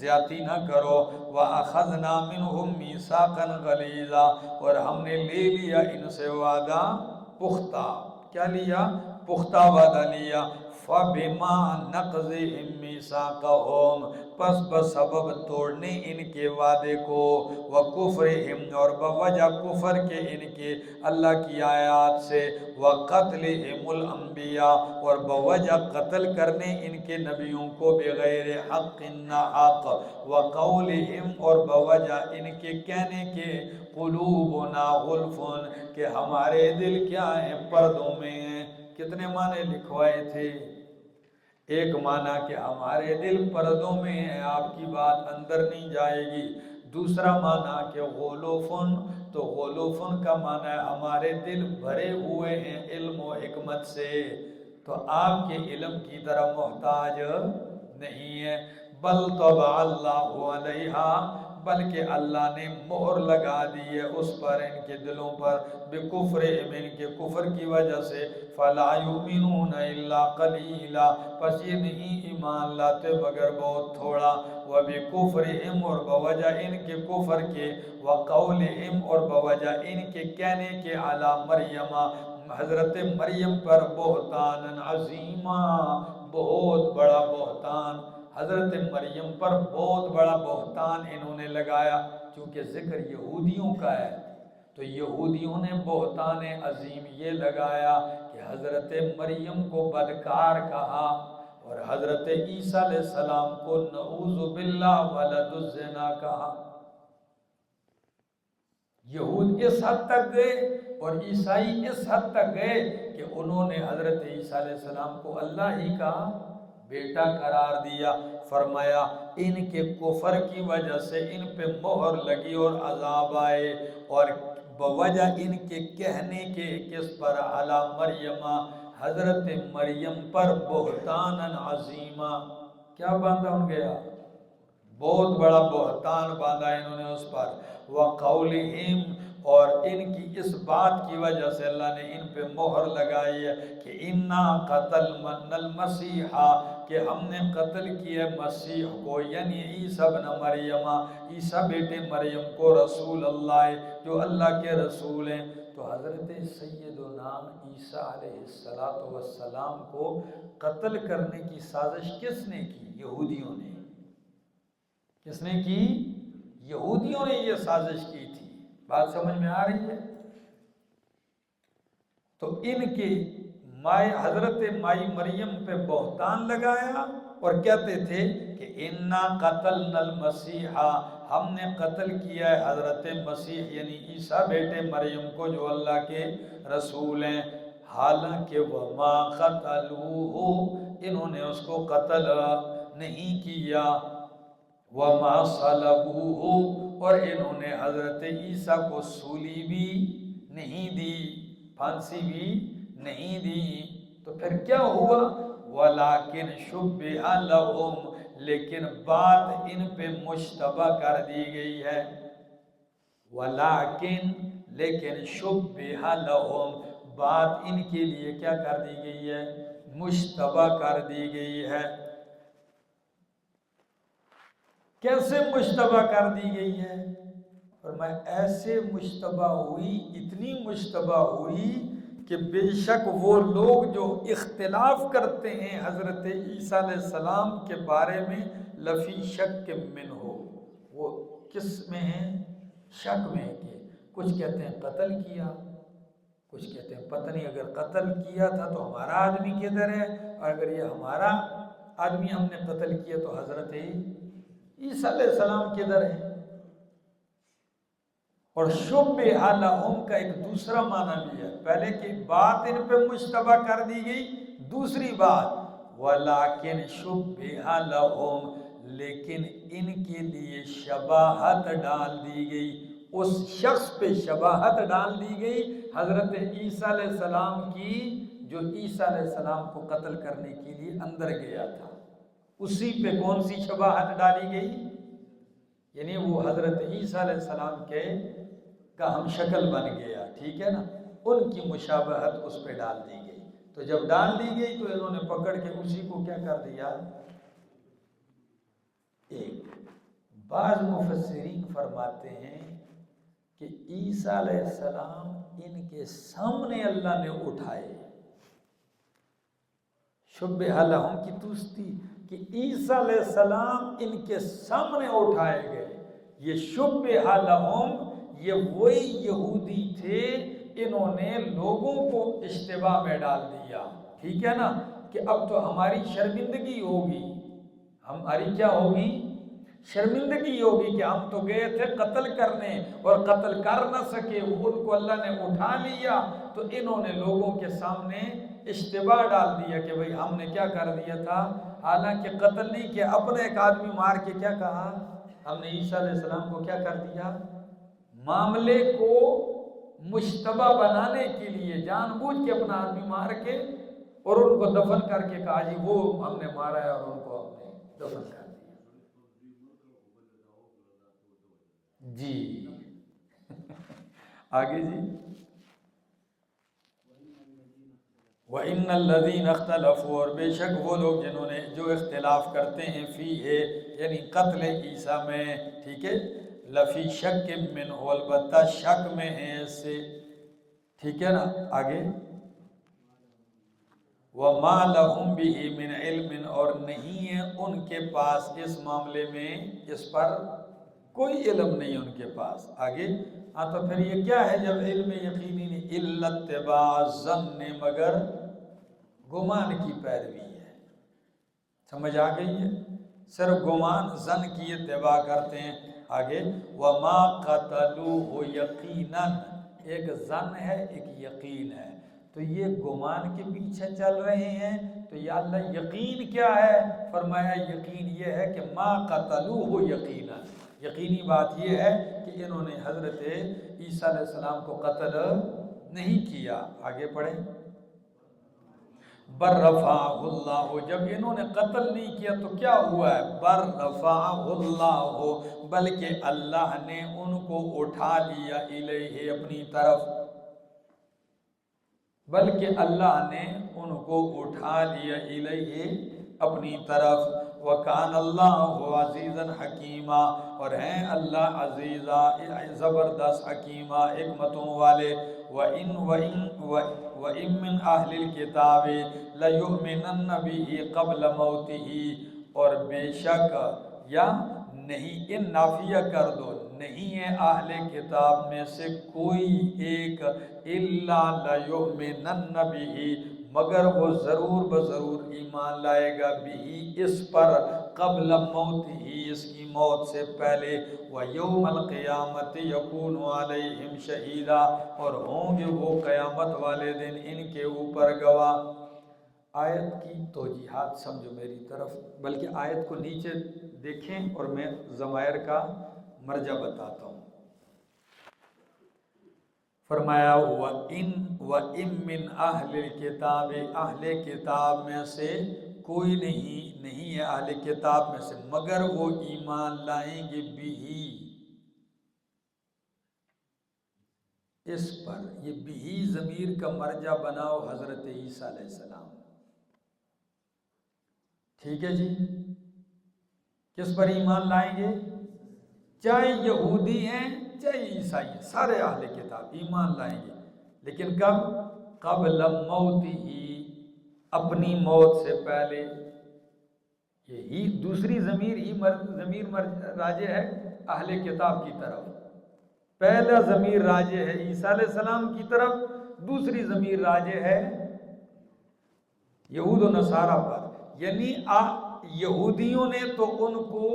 زیادتی نہ کرو، وَأَخَذْنَا مِنْهُمْ مِيثَاقًا غَلِيظًا، اور ہم نے لے لیا ان سے وعدہ پختہ، کیا لیا، پختہ وعدہ لیا، فَبِمَا نَقْضِهِمْ مِيثَاقَهُمْ، پس بسبب توڑنے ان کے وعدے کو، وَكُفْرِهِمْ، اور بوجہ کفر کے ان کے اللہ کی آیات سے، وَقَتْلِهِمُ الْأَنْبِيَاء، اور بوجہ قتل کرنے ان کے نبیوں کو بغیر حق نہ حق، وَقَوْلِهِمْ، اور بوجہ ان کے کہنے کے، قُلُوبُنَا غُلْفٌ، کہ ہمارے دل کیا ہیں، پردوں میں ہیں۔ کتنے معنی لکھوائے تھے، ایک معنی کہ ہمارے دل پردوں میں ہیں، آپ کی بات اندر نہیں جائے گی، دوسرا معنی کہ غلوفن، تو غلوفن کا معنی ہے ہمارے دل بھرے ہوئے ہیں علم و حکمت سے، تو آپ کے علم کی طرح محتاج نہیں ہے، بل طبع اللہ علیہا، بلکہ اللہ نے مہر لگا دی ہے اس پر، ان کے دلوں پر، بکفرہم، ان کے کفر کی وجہ سے، فلا یؤمنون الا قلیلا، پس یہ نہیں ایمان لاتے مگر بہت تھوڑا، وبکفرہم، اور بوجہ ان کے کفر کے، وقولہم، اور بوجہ ان کے کہنے کے، علی مریم، حضرت مریم پر، بہتان عظیما، بہت بڑا بہتان، حضرت مریم پر بہت بڑا بہتان انہوں نے لگایا، چونکہ ذکر یہودیوں کا ہے تو یہودیوں نے بہتان عظیم یہ لگایا کہ حضرت مریم کو بدکار کہا، اور حضرت عیسیٰ علیہ السلام کو نعوذ باللہ ولد الزنا کہا۔ یہود اس حد تک گئے اور عیسائی اس حد تک گئے کہ انہوں نے حضرت عیسیٰ علیہ السلام کو اللہ ہی کا بیٹا قرار دیا۔ فرمایا ان کے کفر کی وجہ سے ان پہ مہر لگی اور عذاب آئے، اور بوجہ ان کے کہنے کے کس پر علی مریم، حضرت مریم پر بہتان عظیمہ، کیا باندھا ان گیا؟ بہت بڑا بہتان باندھا انہوں نے اس پر۔ وقولہم، اور ان کی اس بات کی وجہ سے اللہ نے ان پہ مہر لگائی ہے کہ انا قتلنا المسیح، کہ ہم نے قتل کیا مسیح کو، یعنی عیسیٰ ابن مریم، عیسیٰ بیٹے مریم کو، رسول اللہ، جو اللہ کے رسول ہیں۔ تو حضرت سیدنا عیسیٰ علیہ السلام کو قتل کرنے کی سازش کس نے کی؟ یہودیوں نے۔ کس نے کی؟ یہودیوں نے یہ سازش کی تھی۔ بات سمجھ میں آ رہی ہے؟ تو ان کے حضرت مائی مریم پہ بہتان لگایا اور کہتے تھے کہ انا قتلنا المسیح، ہم نے قتل کیا ہے حضرت مسیح یعنی عیسیٰ بیٹے مریم کو جو اللہ کے رسول ہیں، حالانکہ وما قتلوہ، انہوں نے اس کو قتل نہیں کیا، وما صلبوہ، اور انہوں نے حضرت عیسیٰ کو سولی بھی نہیں دی، پھانسی بھی نہیں دی۔ تو پھر کیا ہوا؟ ولیکن شبہ لہم، لیکن بات ان پہ مشتبہ کر دی گئی ہے۔ لیکن شبہ لہم، بات ان کے لیے کیا کر دی گئی ہے؟ مشتبہ کر دی گئی ہے۔ کیسے مشتبہ کر دی گئی ہے؟ فرمایا ایسے مشتبہ ہوئی، اتنی مشتبہ ہوئی کہ بے شک وہ لوگ جو اختلاف کرتے ہیں حضرت عیسیٰ علیہ السلام کے بارے میں، لفی شک من ہو، وہ کس میں ہیں؟ شک میں ہے۔ کہ کچھ کہتے ہیں قتل کیا، کچھ کہتے ہیں پتہ نہیں، اگر قتل کیا تھا تو ہمارا آدمی کدھر ہے، اور اگر یہ ہمارا آدمی ہم نے قتل کیا تو حضرت عیسیٰ علیہ السلام کدھر ہے؟ اور شبہ لہم کا ایک دوسرا معنی بھی ہے، پہلے کی بات ان پہ مشتبہ کر دی گئی، دوسری بات ولیکن شبہ لہم، لیکن ان کے لیے شباہت ڈال دی گئی، اس شخص پہ شباہت ڈال دی گئی حضرت عیسیٰ علیہ السلام کی، جو عیسیٰ علیہ السلام کو قتل کرنے کے لیے اندر گیا تھا، اسی پہ کون سی شباہت ڈالی گئی؟ یعنی وہ حضرت عیسیٰ علیہ السلام کے کا ہم شکل بن گیا، ٹھیک ہے نا، ان کی مشابہت اس پہ ڈال دی گئی۔ تو جب ڈال دی گئی تو انہوں نے پکڑ کے اسی کو کیا کر دیا؟ ایک بعض مفسرین فرماتے ہیں کہ عیسیٰ علیہ السلام ان کے سامنے اللہ نے اٹھائے، شبہ لہم کی توستی کہ عیسیٰ علیہ السلام ان کے سامنے اٹھائے گئے۔ یہ شبہ لہم، یہ وہی یہودی تھے، انہوں نے لوگوں کو اشتباہ میں ڈال دیا، ٹھیک ہے نا، کہ اب تو ہماری شرمندگی ہوگی، ہماری کیا ہوگی؟ شرمندگی ہوگی کہ ہم تو گئے تھے قتل کرنے اور قتل کر نہ سکے، ان کو اللہ نے اٹھا لیا، تو انہوں نے لوگوں کے سامنے اشتباہ ڈال دیا کہ بھئی ہم نے کیا کر دیا تھا، حالانکہ قتل نہیں کیا، اپنے ایک آدمی مار کے کیا کہا، ہم نے عیسیٰ علیہ السلام کو کیا کر دیا؟ معاملے کو مشتبہ بنانے کے لیے جان بوجھ کے اپنا آدمی مار کے اور ان کو دفن کر کے کہا جی وہ ہم نے مارا ہے، اور ان کو ہم نے دفن کر دیا۔ جی آگے جی، وَإِنَّ الَّذِينَ اخْتَلَفُوا، اور بے شک وہ لوگ جنہوں نے جو اختلاف کرتے ہیں فیہ، یعنی قتل عیسیٰ میں، ٹھیک ہے، لفی شک منہ، البتہ شک میں ہیں اس سے، ٹھیک ہے نا۔ آگے وَمَا لَهُمْ بِهِ مِنْ عِلْمٍ، اور نہیں ہے ان کے پاس اس معاملے میں، اس پر کوئی علم نہیں ان کے پاس۔ آگے ہاں تو پھر یہ کیا ہے جب علم یقینی نہیں؟ اِلَّا اتِّبَاعَ الظَّنِّ، مگر گمان کی پیروی ہے، سمجھ آ گئی ہے؟ صرف گمان زن کی اتباع کرتے ہیں۔ آگے وما قتلوہ یقینا، ایک زن ہے ایک یقین ہے، تو یہ گمان کے پیچھے چل رہے ہیں، تو یا اللہ یقین کیا ہے؟ فرمایا یقین یہ ہے کہ ما قتلوہ یقینا، یقینی بات یہ ہے کہ انہوں نے حضرت عیسیٰ علیہ السلام کو قتل نہیں کیا۔ آگے پڑھیں، بر رفعہ اللہ، جب انہوں نے قتل نہیں کیا تو کیا ہوا ہے؟ بر رفعہ اللہ، بلکہ اللہ نے ان کو اٹھا لیا الیہ اپنی طرف، بلکہ اللہ نے ان کو اٹھا لیا الیہ اپنی طرف۔ وَكَانَ اللَّهُ عَزِيزًا حَكِيمًا، اور ہیں اللہ عزیزہ زبردست حکیمہ حکمتوں والے۔ وَإِن مِّنْ أَهْلِ الْكِتَابِ لَيُؤْمِنَنَّ بِهِ قَبْلَ مَوْتِهِ، اور بے شک یا نہیں، ان نافیہ کر دو، نہیں ہے اہل کتاب میں سے کوئی ایک الا لیؤمنن بہ، مگر وہ ضرور بضرور ایمان لائے گا، بھی اس پر، قبل موت ہی، اس کی موت سے پہلے، وَيَوْمَ الْقِيَامَةِ يَكُونُ عَلَيْهِمْ شَهِيدًا، اور ہوں گے وہ قیامت والے دن ان کے اوپر گواہ۔ آیت کی توجیحات سمجھو میری طرف، بلکہ آیت کو نیچے دیکھیں اور میں ضمائر کا مرجع بتاتا ہوں۔ فرمایا وَإِن مِّنْ أَهْلِ الْكِتَابِ، اہل کتاب میں سے کوئی نہیں ہے اہل کتاب میں سے مگر وہ ایمان لائیں گے بھی، اس پر۔ یہ بھی ضمیر کا مرجع بناؤ حضرت عیسیٰ علیہ السلام، ٹھیک ہے جی؟ کس پر ایمان لائیں گے؟ چاہے یہودی ہیں چاہے عیسائی ہیں، سارے اہل کتاب ایمان لائیں گے، لیکن کب؟ قبل موت ہی، اپنی موت سے پہلے۔ یہی دوسری ضمیر راجع ہے اہل کتاب کی طرف، پہلا ضمیر راجع ہے عیسیٰ علیہ السلام کی طرف، دوسری ضمیر راجع ہے یہود و نصارہ پر۔ یعنی یہودیوں نے تو ان کو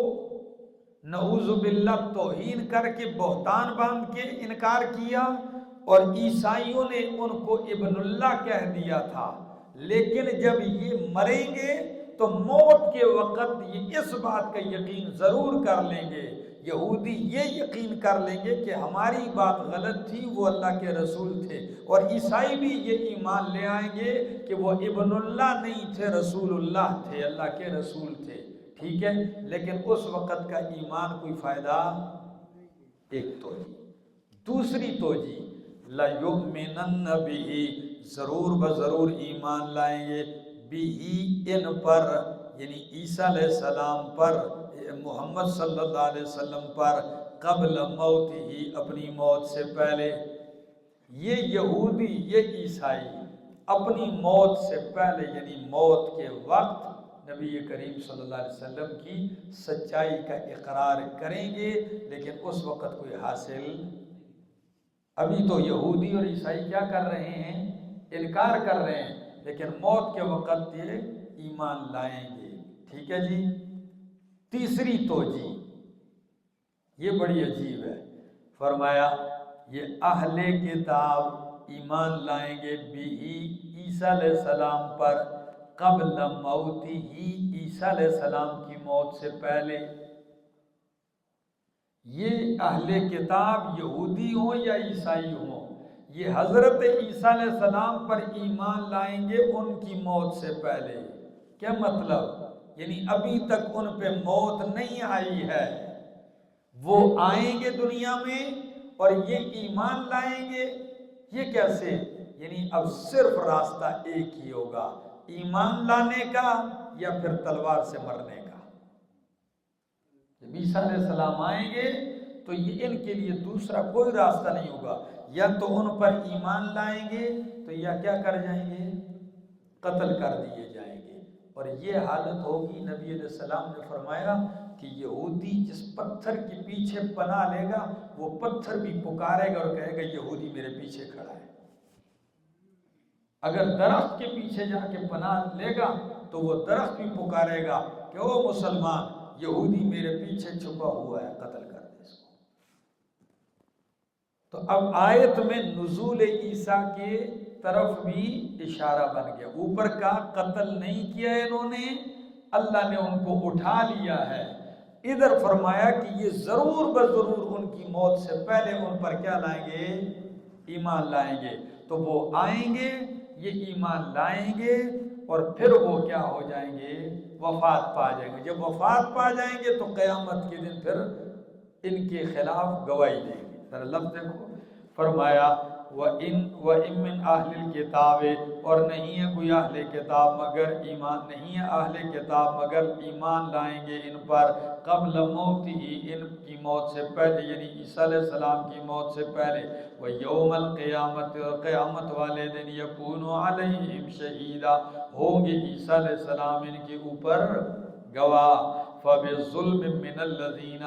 نعوذ باللہ توہین کر کے بہتان باندھ کے انکار کیا، اور عیسائیوں نے ان کو ابن اللہ کہہ دیا تھا، لیکن جب یہ مریں گے تو موت کے وقت یہ اس بات کا یقین ضرور کر لیں گے، یہودی یہ یقین کر لیں گے کہ ہماری بات غلط تھی، وہ اللہ کے رسول تھے، اور عیسائی بھی یہ ایمان لے آئیں گے کہ وہ ابن اللہ نہیں تھے، رسول اللہ تھے، اللہ کے رسول تھے، ٹھیک ہے؟ لیکن اس وقت کا ایمان کوئی فائدہ، ایک توجہ۔ دوسری توجہ، لَيُؤْمِنَنَّ بِهِ، ضرور بضرور ایمان لائیں گے، بھی ان پر، یعنی عیسیٰ علیہ السلام پر، محمد صلی اللہ علیہ وسلم پر، قبل موت ہی، اپنی موت سے پہلے۔ یہ یہودی یہ عیسائی اپنی موت سے پہلے، یعنی موت کے وقت، نبی کریم صلی اللہ علیہ وسلم کی سچائی کا اقرار کریں گے، لیکن اس وقت کوئی حاصل، ابھی تو یہودی اور عیسائی کیا کر رہے ہیں؟ انکار کر رہے ہیں، لیکن موت کے وقت یہ ایمان لائیں گے، ٹھیک ہے جی؟ تیسری توجہ، یہ بڑی عجیب ہے، فرمایا یہ اہل کتاب ایمان لائیں گے بھی عیسیٰ علیہ السلام پر، قبل موت ہی، عیسیٰ علیہ السلام کی موت سے پہلے۔ یہ اہل کتاب یہودی ہوں یا عیسائی ہوں، یہ حضرت عیسیٰ علیہ السلام پر ایمان لائیں گے ان کی موت سے پہلے۔ کیا مطلب؟ یعنی ابھی تک ان پہ موت نہیں آئی ہے، وہ آئیں گے دنیا میں اور یہ ایمان لائیں گے۔ یہ کیسے؟ یعنی اب صرف راستہ ایک ہی ہوگا، ایمان لانے کا یا پھر تلوار سے مرنے کا۔ جب عیسیٰ علیہ السلام آئیں گے تو یہ ان کے لیے دوسرا کوئی راستہ نہیں ہوگا، یا تو ان پر ایمان لائیں گے تو یا کیا کر جائیں گے؟ قتل کر دیے جائیں گے، اور یہ حالت ہوگی۔ نبی علیہ السلام نے فرمایا کہ یہودی جس پتھر کے پیچھے پناہ لے گا وہ پتھر بھی پکارے گا اور کہے گا یہودی میرے پیچھے کھڑا ہے۔ اگر درخت کے پیچھے جا کے پناہ لے گا تو وہ درخت بھی پکارے گا کہ او مسلمان، یہودی میرے پیچھے چھپا ہوا ہے، قتل کر دے اس کو۔ تو اب آیت میں نزول عیسیٰ کے طرف بھی اشارہ بن گیا۔ اوپر کا قتل نہیں کیا انہوں نے، اللہ نے ان کو اٹھا لیا ہے۔ ادھر فرمایا کہ یہ ضرور بضرور ان کی موت سے پہلے ان پر کیا لائیں گے؟ ایمان لائیں گے۔ تو وہ آئیں گے، یہ ایمان لائیں گے، اور پھر وہ کیا ہو جائیں گے؟ وفات پا جائیں گے۔ جب وفات پا جائیں گے تو قیامت کے دن پھر ان کے خلاف گواہی دیں گے۔ ذرا لفظ دیکھو، فرمایا وَإِن مِّنْ أَهْلِ الْكِتَابِ، اور نہیں ہے کوئی اہل کتاب مگر ایمان، نہیں ہے اہل کتاب مگر ایمان لائیں گے ان پر قبل موتہ، ان کی موت سے پہلے، یعنی عیسیٰ علیہ السلام کی موت سے پہلے، وَيَوْمَ الْقِيَامَةِ، اور قیامت والے دن یکون علیہم شہیدا، ہوں گے عیسیٰ علیہ السلام ان کے اوپر گواہ۔ فَبِظُلْمٍ مِّنَ الَّذِينَ،